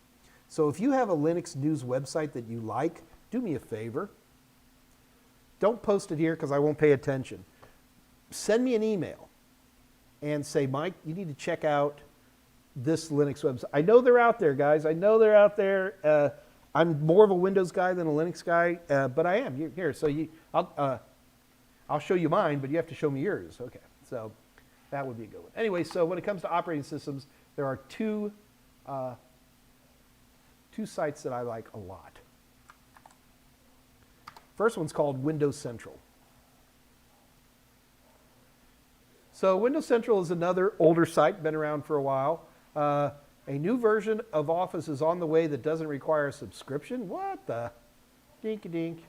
So if you have a Linux news website that you like, do me a favor. Don't post it here because I won't pay attention. Send me an email and say, Mike, you need to check out this Linux website. I know they're out there, guys. I know they're out there. I'm more of a Windows guy than a Linux guy, but I am. Here, so I'll show you mine, but you have to show me yours. Okay, so that would be a good one. Anyway, so when it comes to operating systems, there are two sites that I like a lot. First one's called Windows Central. So Windows Central is another older site, been around for a while. A new version of Office is on the way that doesn't require a subscription. What the? Dink-a-dink.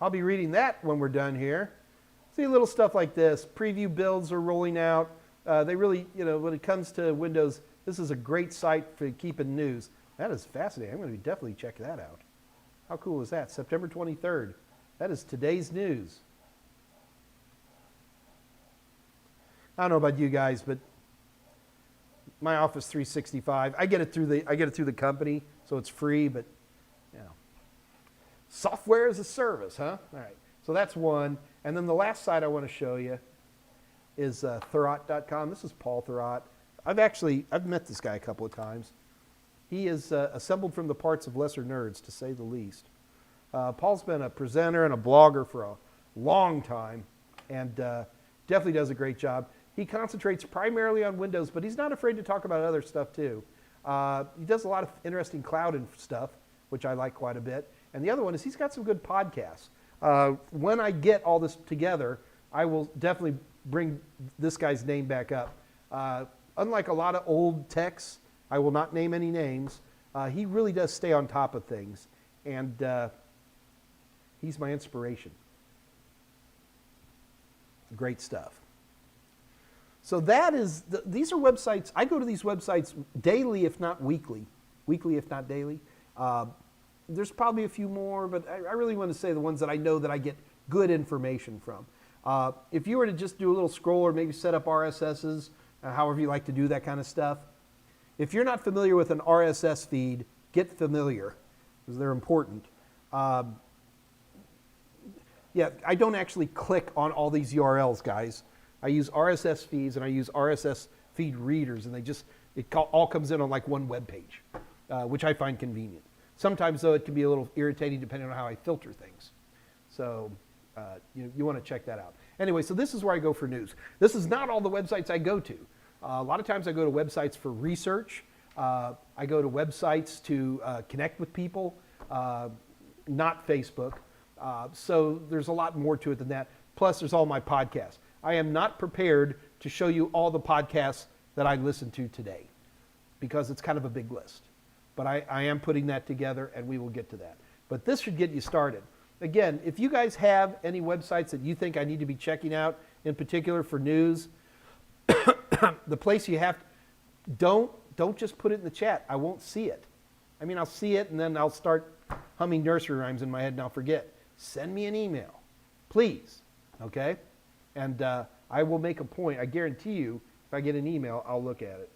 I'll be reading that when we're done here. See little stuff like this. Preview builds are rolling out. They really, when it comes to Windows, this is a great site for keeping news. That is fascinating. I'm going to definitely check that out. How cool is that? September 23rd. That is today's news. I don't know about you guys, but my Office 365, I get it through the company, so it's free, but software as a service, huh? All right. So that's one. And then the last site I want to show you is Thurrott.com. This is Paul Thurrott. I've met this guy a couple of times. He is assembled from the parts of lesser nerds, to say the least. Paul's been a presenter and a blogger for a long time, and definitely does a great job. He concentrates primarily on Windows, but he's not afraid to talk about other stuff too. He does a lot of interesting cloud and stuff, which I like quite a bit. And the other one is he's got some good podcasts. When I get all this together, I will definitely bring this guy's name back up. Unlike a lot of old techs, I will not name any names. He really does stay on top of things, and he's my inspiration. Great stuff. So that is, these are websites, I go to these websites daily, if not weekly. Weekly, if not daily. There's probably a few more, but I really want to say the ones that I know that I get good information from. If you were to just do a little scroll or maybe set up RSSs, however you like to do that kind of stuff, if you're not familiar with an RSS feed, get familiar, because they're important. Yeah, I don't actually click on all these URLs, guys. I use RSS feeds and I use RSS feed readers, and it all comes in on like one web page, which I find convenient. Sometimes, though, it can be a little irritating depending on how I filter things. So you want to check that out. Anyway, so this is where I go for news. This is not all the websites I go to. A lot of times I go to websites for research. I go to websites to connect with people, not Facebook. So there's a lot more to it than that. Plus, there's all my podcasts. I am not prepared to show you all the podcasts that I listen to today because it's kind of a big list. But I am putting that together, and we will get to that. But this should get you started. Again, if you guys have any websites that you think I need to be checking out, in particular for news, the place you have, don't just put it in the chat. I won't see it. I mean, I'll see it, and then I'll start humming nursery rhymes in my head, and I'll forget. Send me an email, please, okay? And I will make a point. I guarantee you, if I get an email, I'll look at it.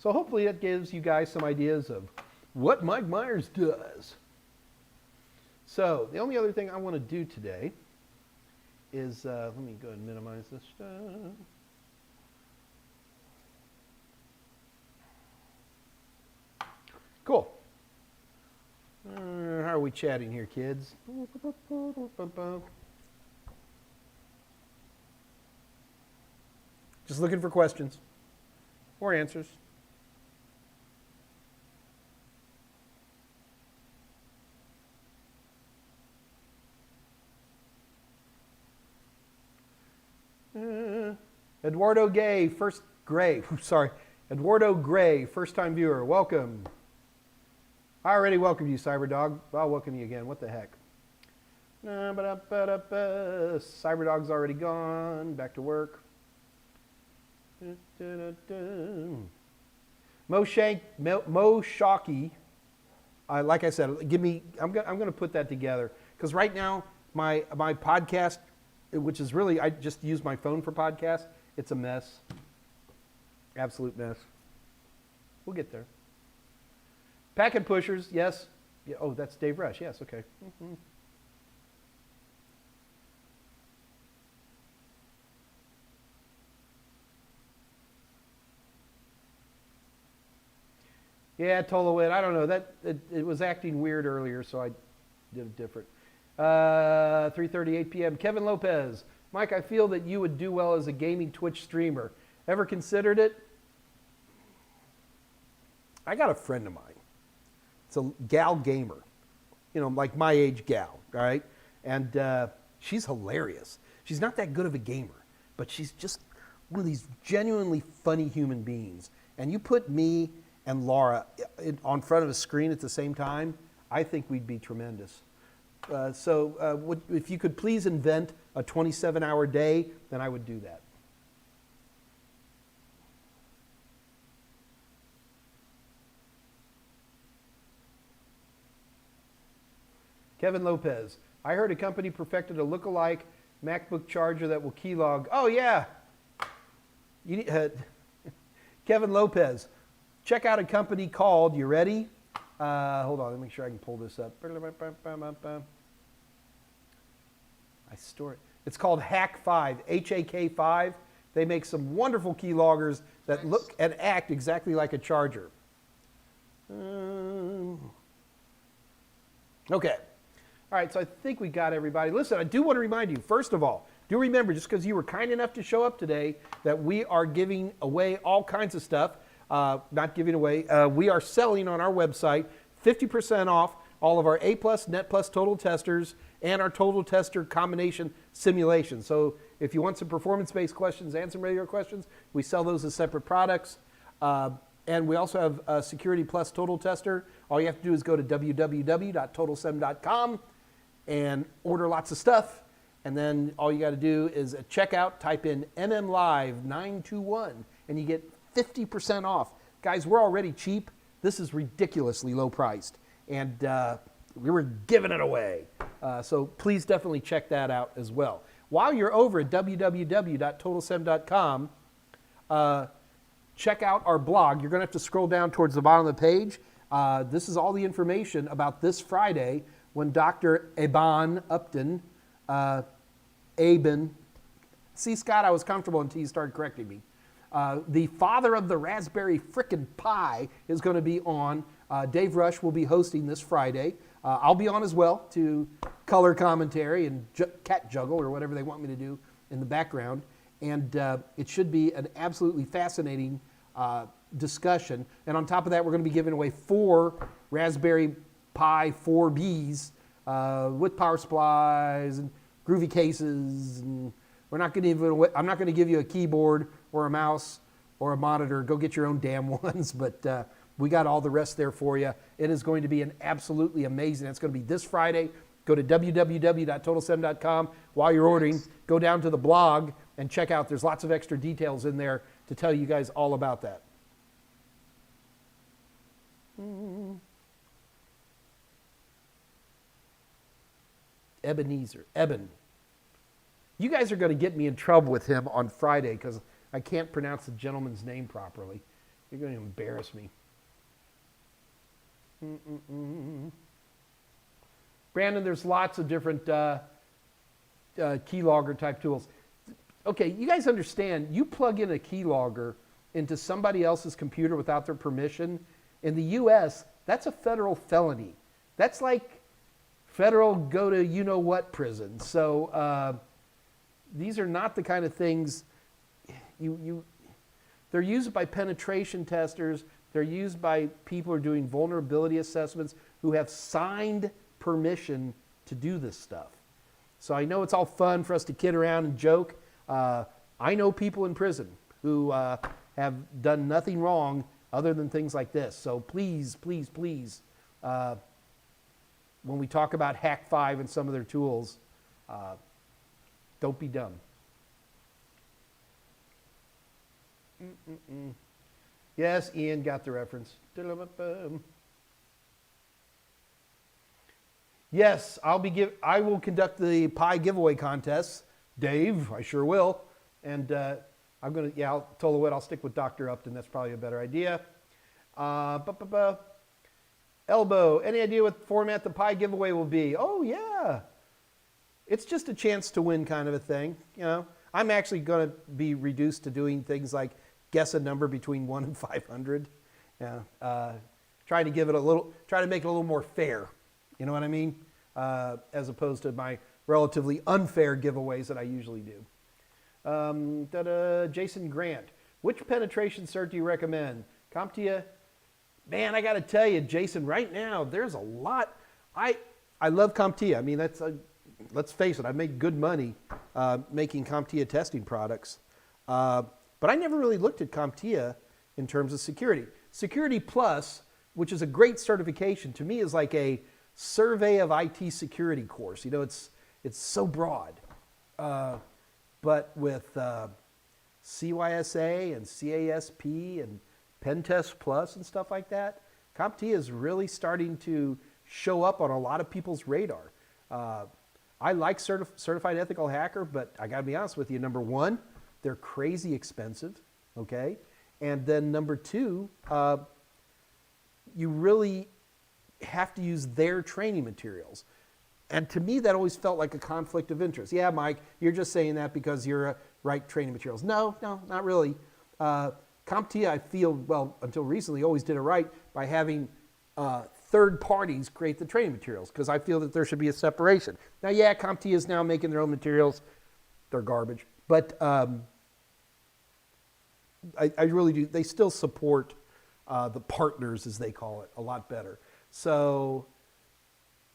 So hopefully that gives you guys some ideas of what Mike Meyers does. So the only other thing I want to do today is, let me go ahead and minimize this stuff. Cool. How are we chatting here, kids? Just looking for questions or answers. Eduardo Gray, Eduardo Gray, first-time viewer, welcome. I already welcomed you, Cyberdog. I'll welcome you again. What the heck? Cyberdog's already gone. Back to work. Mo Shockey. Like I said, I'm going to put that together because right now my podcast, which is really I just use my phone for podcasts. It's a mess. Absolute mess. We'll get there. Packet pushers, yes. Yeah, oh, that's Dave Rush. Yes, okay. Mm-hmm. Yeah, Tolowit. I don't know. It was acting weird earlier, so I did it different. 3:38 p.m. Kevin Lopez. Mike, I feel that you would do well as a gaming Twitch streamer. Ever considered it? I got a friend of mine. It's a gal gamer, like my age gal, all right? And she's hilarious. She's not that good of a gamer, but she's just one of these genuinely funny human beings. And you put me and Laura on front of a screen at the same time, I think we'd be tremendous. So if you could please invent a 27-hour day, then I would do that. Kevin Lopez. I heard a company perfected a look-alike MacBook charger that will keylog. Oh, yeah. Kevin Lopez. Check out a company called, you ready? Hold on, let me make sure I can pull this up. I store it. It's called Hack5, HAK5. They make some wonderful keyloggers that look and act exactly like a charger. Okay. All right, so I think we got everybody. Listen, I do want to remind you, first of all, do remember, just because you were kind enough to show up today, that we are giving away all kinds of stuff. Not giving away. We are selling on our website 50% off all of our A+, Net+, Total Testers, and our Total Tester combination simulation. So if you want some performance-based questions and some regular questions, we sell those as separate products. And we also have a Security Plus Total Tester. All you have to do is go to www.totalsem.com and order lots of stuff. And then all you got to do is at checkout, type in MMLive921, and you get 50% off. Guys, we're already cheap. This is ridiculously low priced. And we were giving it away. So please definitely check that out as well. While you're over at www.totalsem.com, check out our blog. You're going to have to scroll down towards the bottom of the page. This is all the information about this Friday when Dr. Eban Upton, see, Scott, I was comfortable until you started correcting me. The father of the Raspberry Frickin' Pi is going to be on. Dave Rush will be hosting this Friday. I'll be on as well to color commentary and cat juggle or whatever they want me to do in the background. And it should be an absolutely fascinating discussion. And on top of that, we're going to be giving away 4 Raspberry Pi 4Bs with power supplies and groovy cases. And we're not going to give it away. I'm not going to give you a keyboard or a mouse or a monitor. Go get your own damn ones. But we got all the rest there for you. It is going to be an absolutely amazing. It's going to be this Friday. Go to www.totalsem.com. While you're ordering, go down to the blog and check out. There's lots of extra details in there to tell you guys all about that. Eben. You guys are going to get me in trouble with him on Friday because I can't pronounce the gentleman's name properly. You're going to embarrass me. Brandon, there's lots of different keylogger type tools. Okay, you guys understand, you plug in a keylogger into somebody else's computer without their permission. In the US, that's a federal felony. That's like federal go to you-know-what prison. So these are not the kind of things they're used by penetration testers. They're used by people who are doing vulnerability assessments who have signed permission to do this stuff. So I know it's all fun for us to kid around and joke. I know people in prison who have done nothing wrong other than things like this. So please, please, please, when we talk about Hack5 and some of their tools, don't be dumb. Yes, Ian got the reference. Yes, I will conduct the Pi giveaway contests. Dave, I sure will. And I'll tell you what, I'll stick with Dr. Upton. That's probably a better idea. Elbow, any idea what format the pie giveaway will be? Oh, yeah. It's just a chance to win kind of a thing. You know, I'm actually going to be reduced to doing things like guess a number between 1 and 500. Yeah, trying to give it a little, try to make it a little more fair. You know what I mean? As opposed to my relatively unfair giveaways that I usually do. Jason Grant, which penetration cert do you recommend? CompTIA. Man, I got to tell you, Jason, right now there's a lot. I love CompTIA. I mean, let's face it, I've made good money making CompTIA testing products. But I never really looked at CompTIA in terms of security. Security Plus, which is a great certification, to me is like a survey of IT security course. You know, it's so broad. But with CYSA and CASP and Pentest Plus and stuff like that, CompTIA is really starting to show up on a lot of people's radar. I like Certified Ethical Hacker, but I gotta be honest with you, number one, they're crazy expensive, okay? And then number two, you really have to use their training materials. And to me, that always felt like a conflict of interest. Yeah, Mike, you're just saying that because you're right training materials. No, not really. CompTIA, I feel, well, until recently, always did it right by having third parties create the training materials, because I feel that there should be a separation. Now, yeah, CompTIA is now making their own materials. They're garbage. But I really do. They still support the partners, as they call it, a lot better. So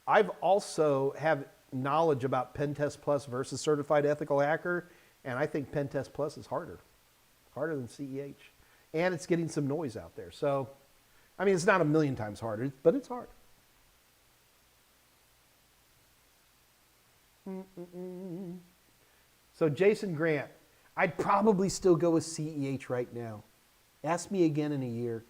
I've also have knowledge about Pentest Plus versus Certified Ethical Hacker, and I think Pentest Plus is harder than CEH. And it's getting some noise out there. So, I mean, it's not a million times harder, but it's hard. So Jason Grant, I'd probably still go with CEH right now. Ask me again in a year.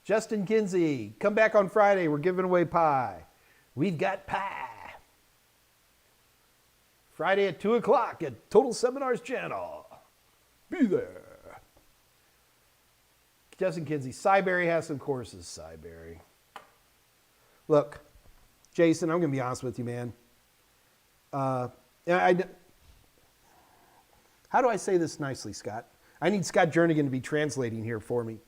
Justin Kinsey, come back on Friday. We're giving away pie. We've got pie. Friday at 2 o'clock at Total Seminars Channel. Be there. Justin Kinsey, Cyberry has some courses. Cyberry. Look, Jason, I'm going to be honest with you, man. How do I say this nicely, Scott? I need Scott Jernigan to be translating here for me.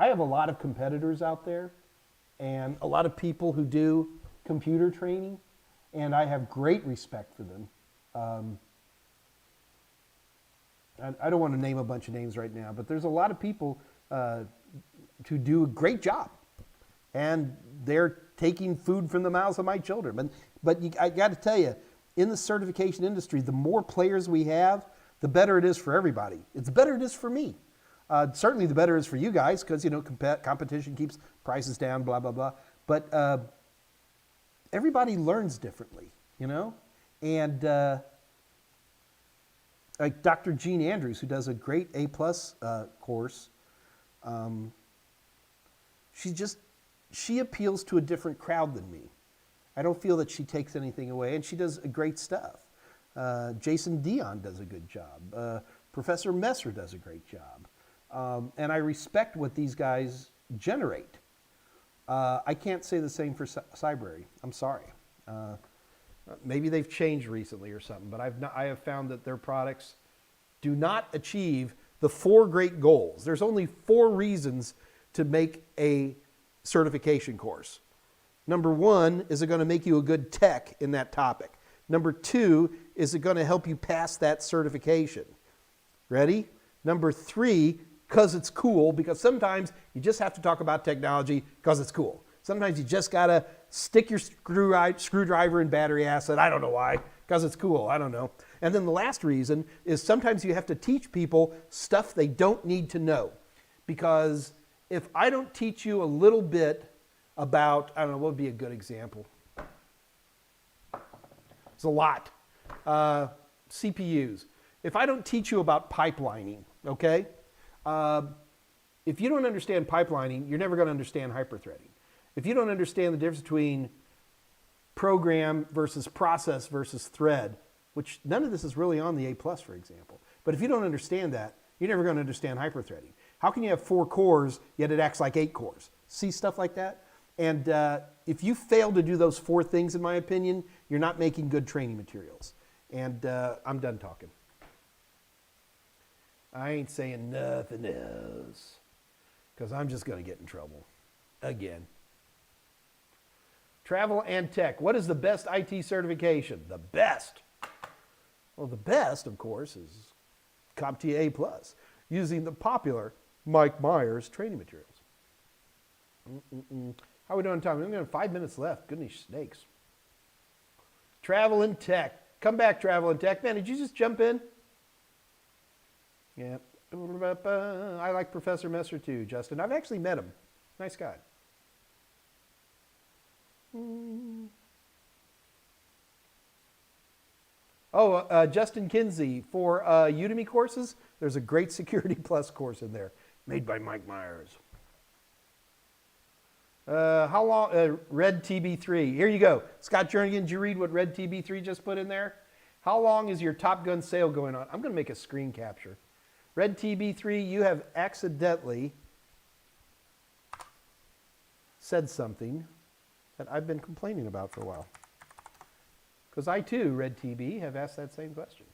I have a lot of competitors out there and a lot of people who do computer training, and I have great respect for them. I don't want to name a bunch of names right now, but there's a lot of people who do a great job, and they're taking food from the mouths of my children. But I got to tell you, in the certification industry, the more players we have, the better it is for everybody. It's better it is for me. Certainly the better it is for you guys, because, you know, competition keeps prices down, blah, blah, blah. But everybody learns differently, you know? And like Dr. Jean Andrews, who does a great A-plus course, she appeals to a different crowd than me. I don't feel that she takes anything away, and she does great stuff. Jason Dion does a good job. Professor Messer does a great job. And I respect what these guys generate. I can't say the same for Cyberry. I'm sorry. Maybe they've changed recently or something, but I have found that their products do not achieve the 4 great goals. There's only 4 reasons to make a certification course. Number 1, is it going to make you a good tech in that topic? Number 2, is it going to help you pass that certification? Ready? Number 3, because it's cool, because sometimes you just have to talk about technology because it's cool. Sometimes you just got to stick your screwdriver in battery acid. I don't know why, because it's cool. I don't know. And then the last reason is sometimes you have to teach people stuff they don't need to know. Because if I don't teach you a little bit about, I don't know, what would be a good example? It's a lot. CPUs. If I don't teach you about pipelining, okay? If you don't understand pipelining, you're never going to understand hyperthreading. If you don't understand the difference between program versus process versus thread, which none of this is really on the A+, for example. But if you don't understand that, you're never going to understand hyperthreading. How can you have 4 cores, yet it acts like 8 cores? See stuff like that? And if you fail to do those 4 things, in my opinion, you're not making good training materials. And I'm done talking. I ain't saying nothing else, because I'm just going to get in trouble again. Travel and tech. What is the best IT certification? The best. Well, the best, of course, is CompTIA A+, using the popular Mike Meyers training materials. How are we doing on time? We've got 5 minutes left. Goodness sakes. Travel and tech. Come back, travel and tech. Man, did you just jump in? Yeah. I like Professor Messer too, Justin. I've actually met him. Nice guy. Oh, Justin Kinsey, for Udemy courses, there's a great Security Plus course in there, made by Mike Meyers. How long, Red TB3, here you go. Scott Jernigan, did you read what Red TB3 just put in there? How long is your Top Gun sale going on? I'm going to make a screen capture. Red TB3, you have accidentally said something that I've been complaining about for a while. Because I too, Red TB, have asked that same question.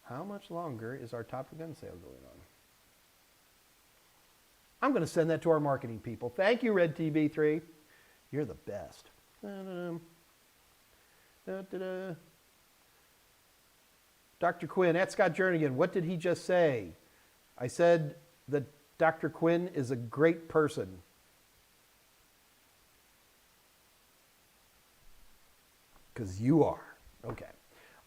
How much longer is our Top Gun sale going on? I'm going to send that to our marketing people. Thank you, Red TB3. You're the best. Dr. Quinn, at Scott Jernigan, what did he just say? I said that Dr. Quinn is a great person. Because you are. Okay.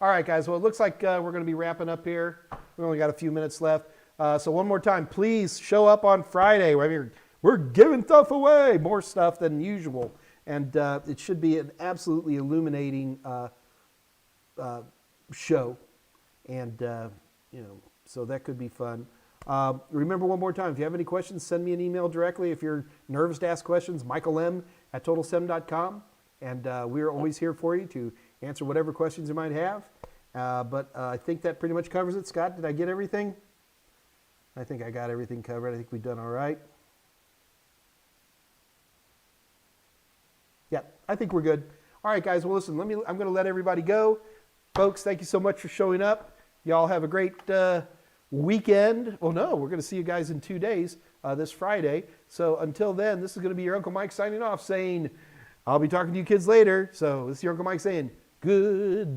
All right, guys. Well, it looks like we're going to be wrapping up here. We only got a few minutes left. So one more time, please show up on Friday. We're giving stuff away, more stuff than usual. And it should be an absolutely illuminating show. And, so that could be fun. Remember one more time, if you have any questions, send me an email directly. If you're nervous to ask questions, michaelm@totalsem.com. And we're always here for you to answer whatever questions you might have. But I think that pretty much covers it. Scott, did I get everything? I think I got everything covered. I think we've done all right. Yeah, I think we're good. All right, guys. Well, listen, I'm going to let everybody go. Folks, thank you so much for showing up. Y'all have a great weekend. Well, no, we're going to see you guys in 2 days, this Friday. So until then, this is going to be your Uncle Mike signing off saying, I'll be talking to you kids later. So this is your Uncle Mike saying, good night.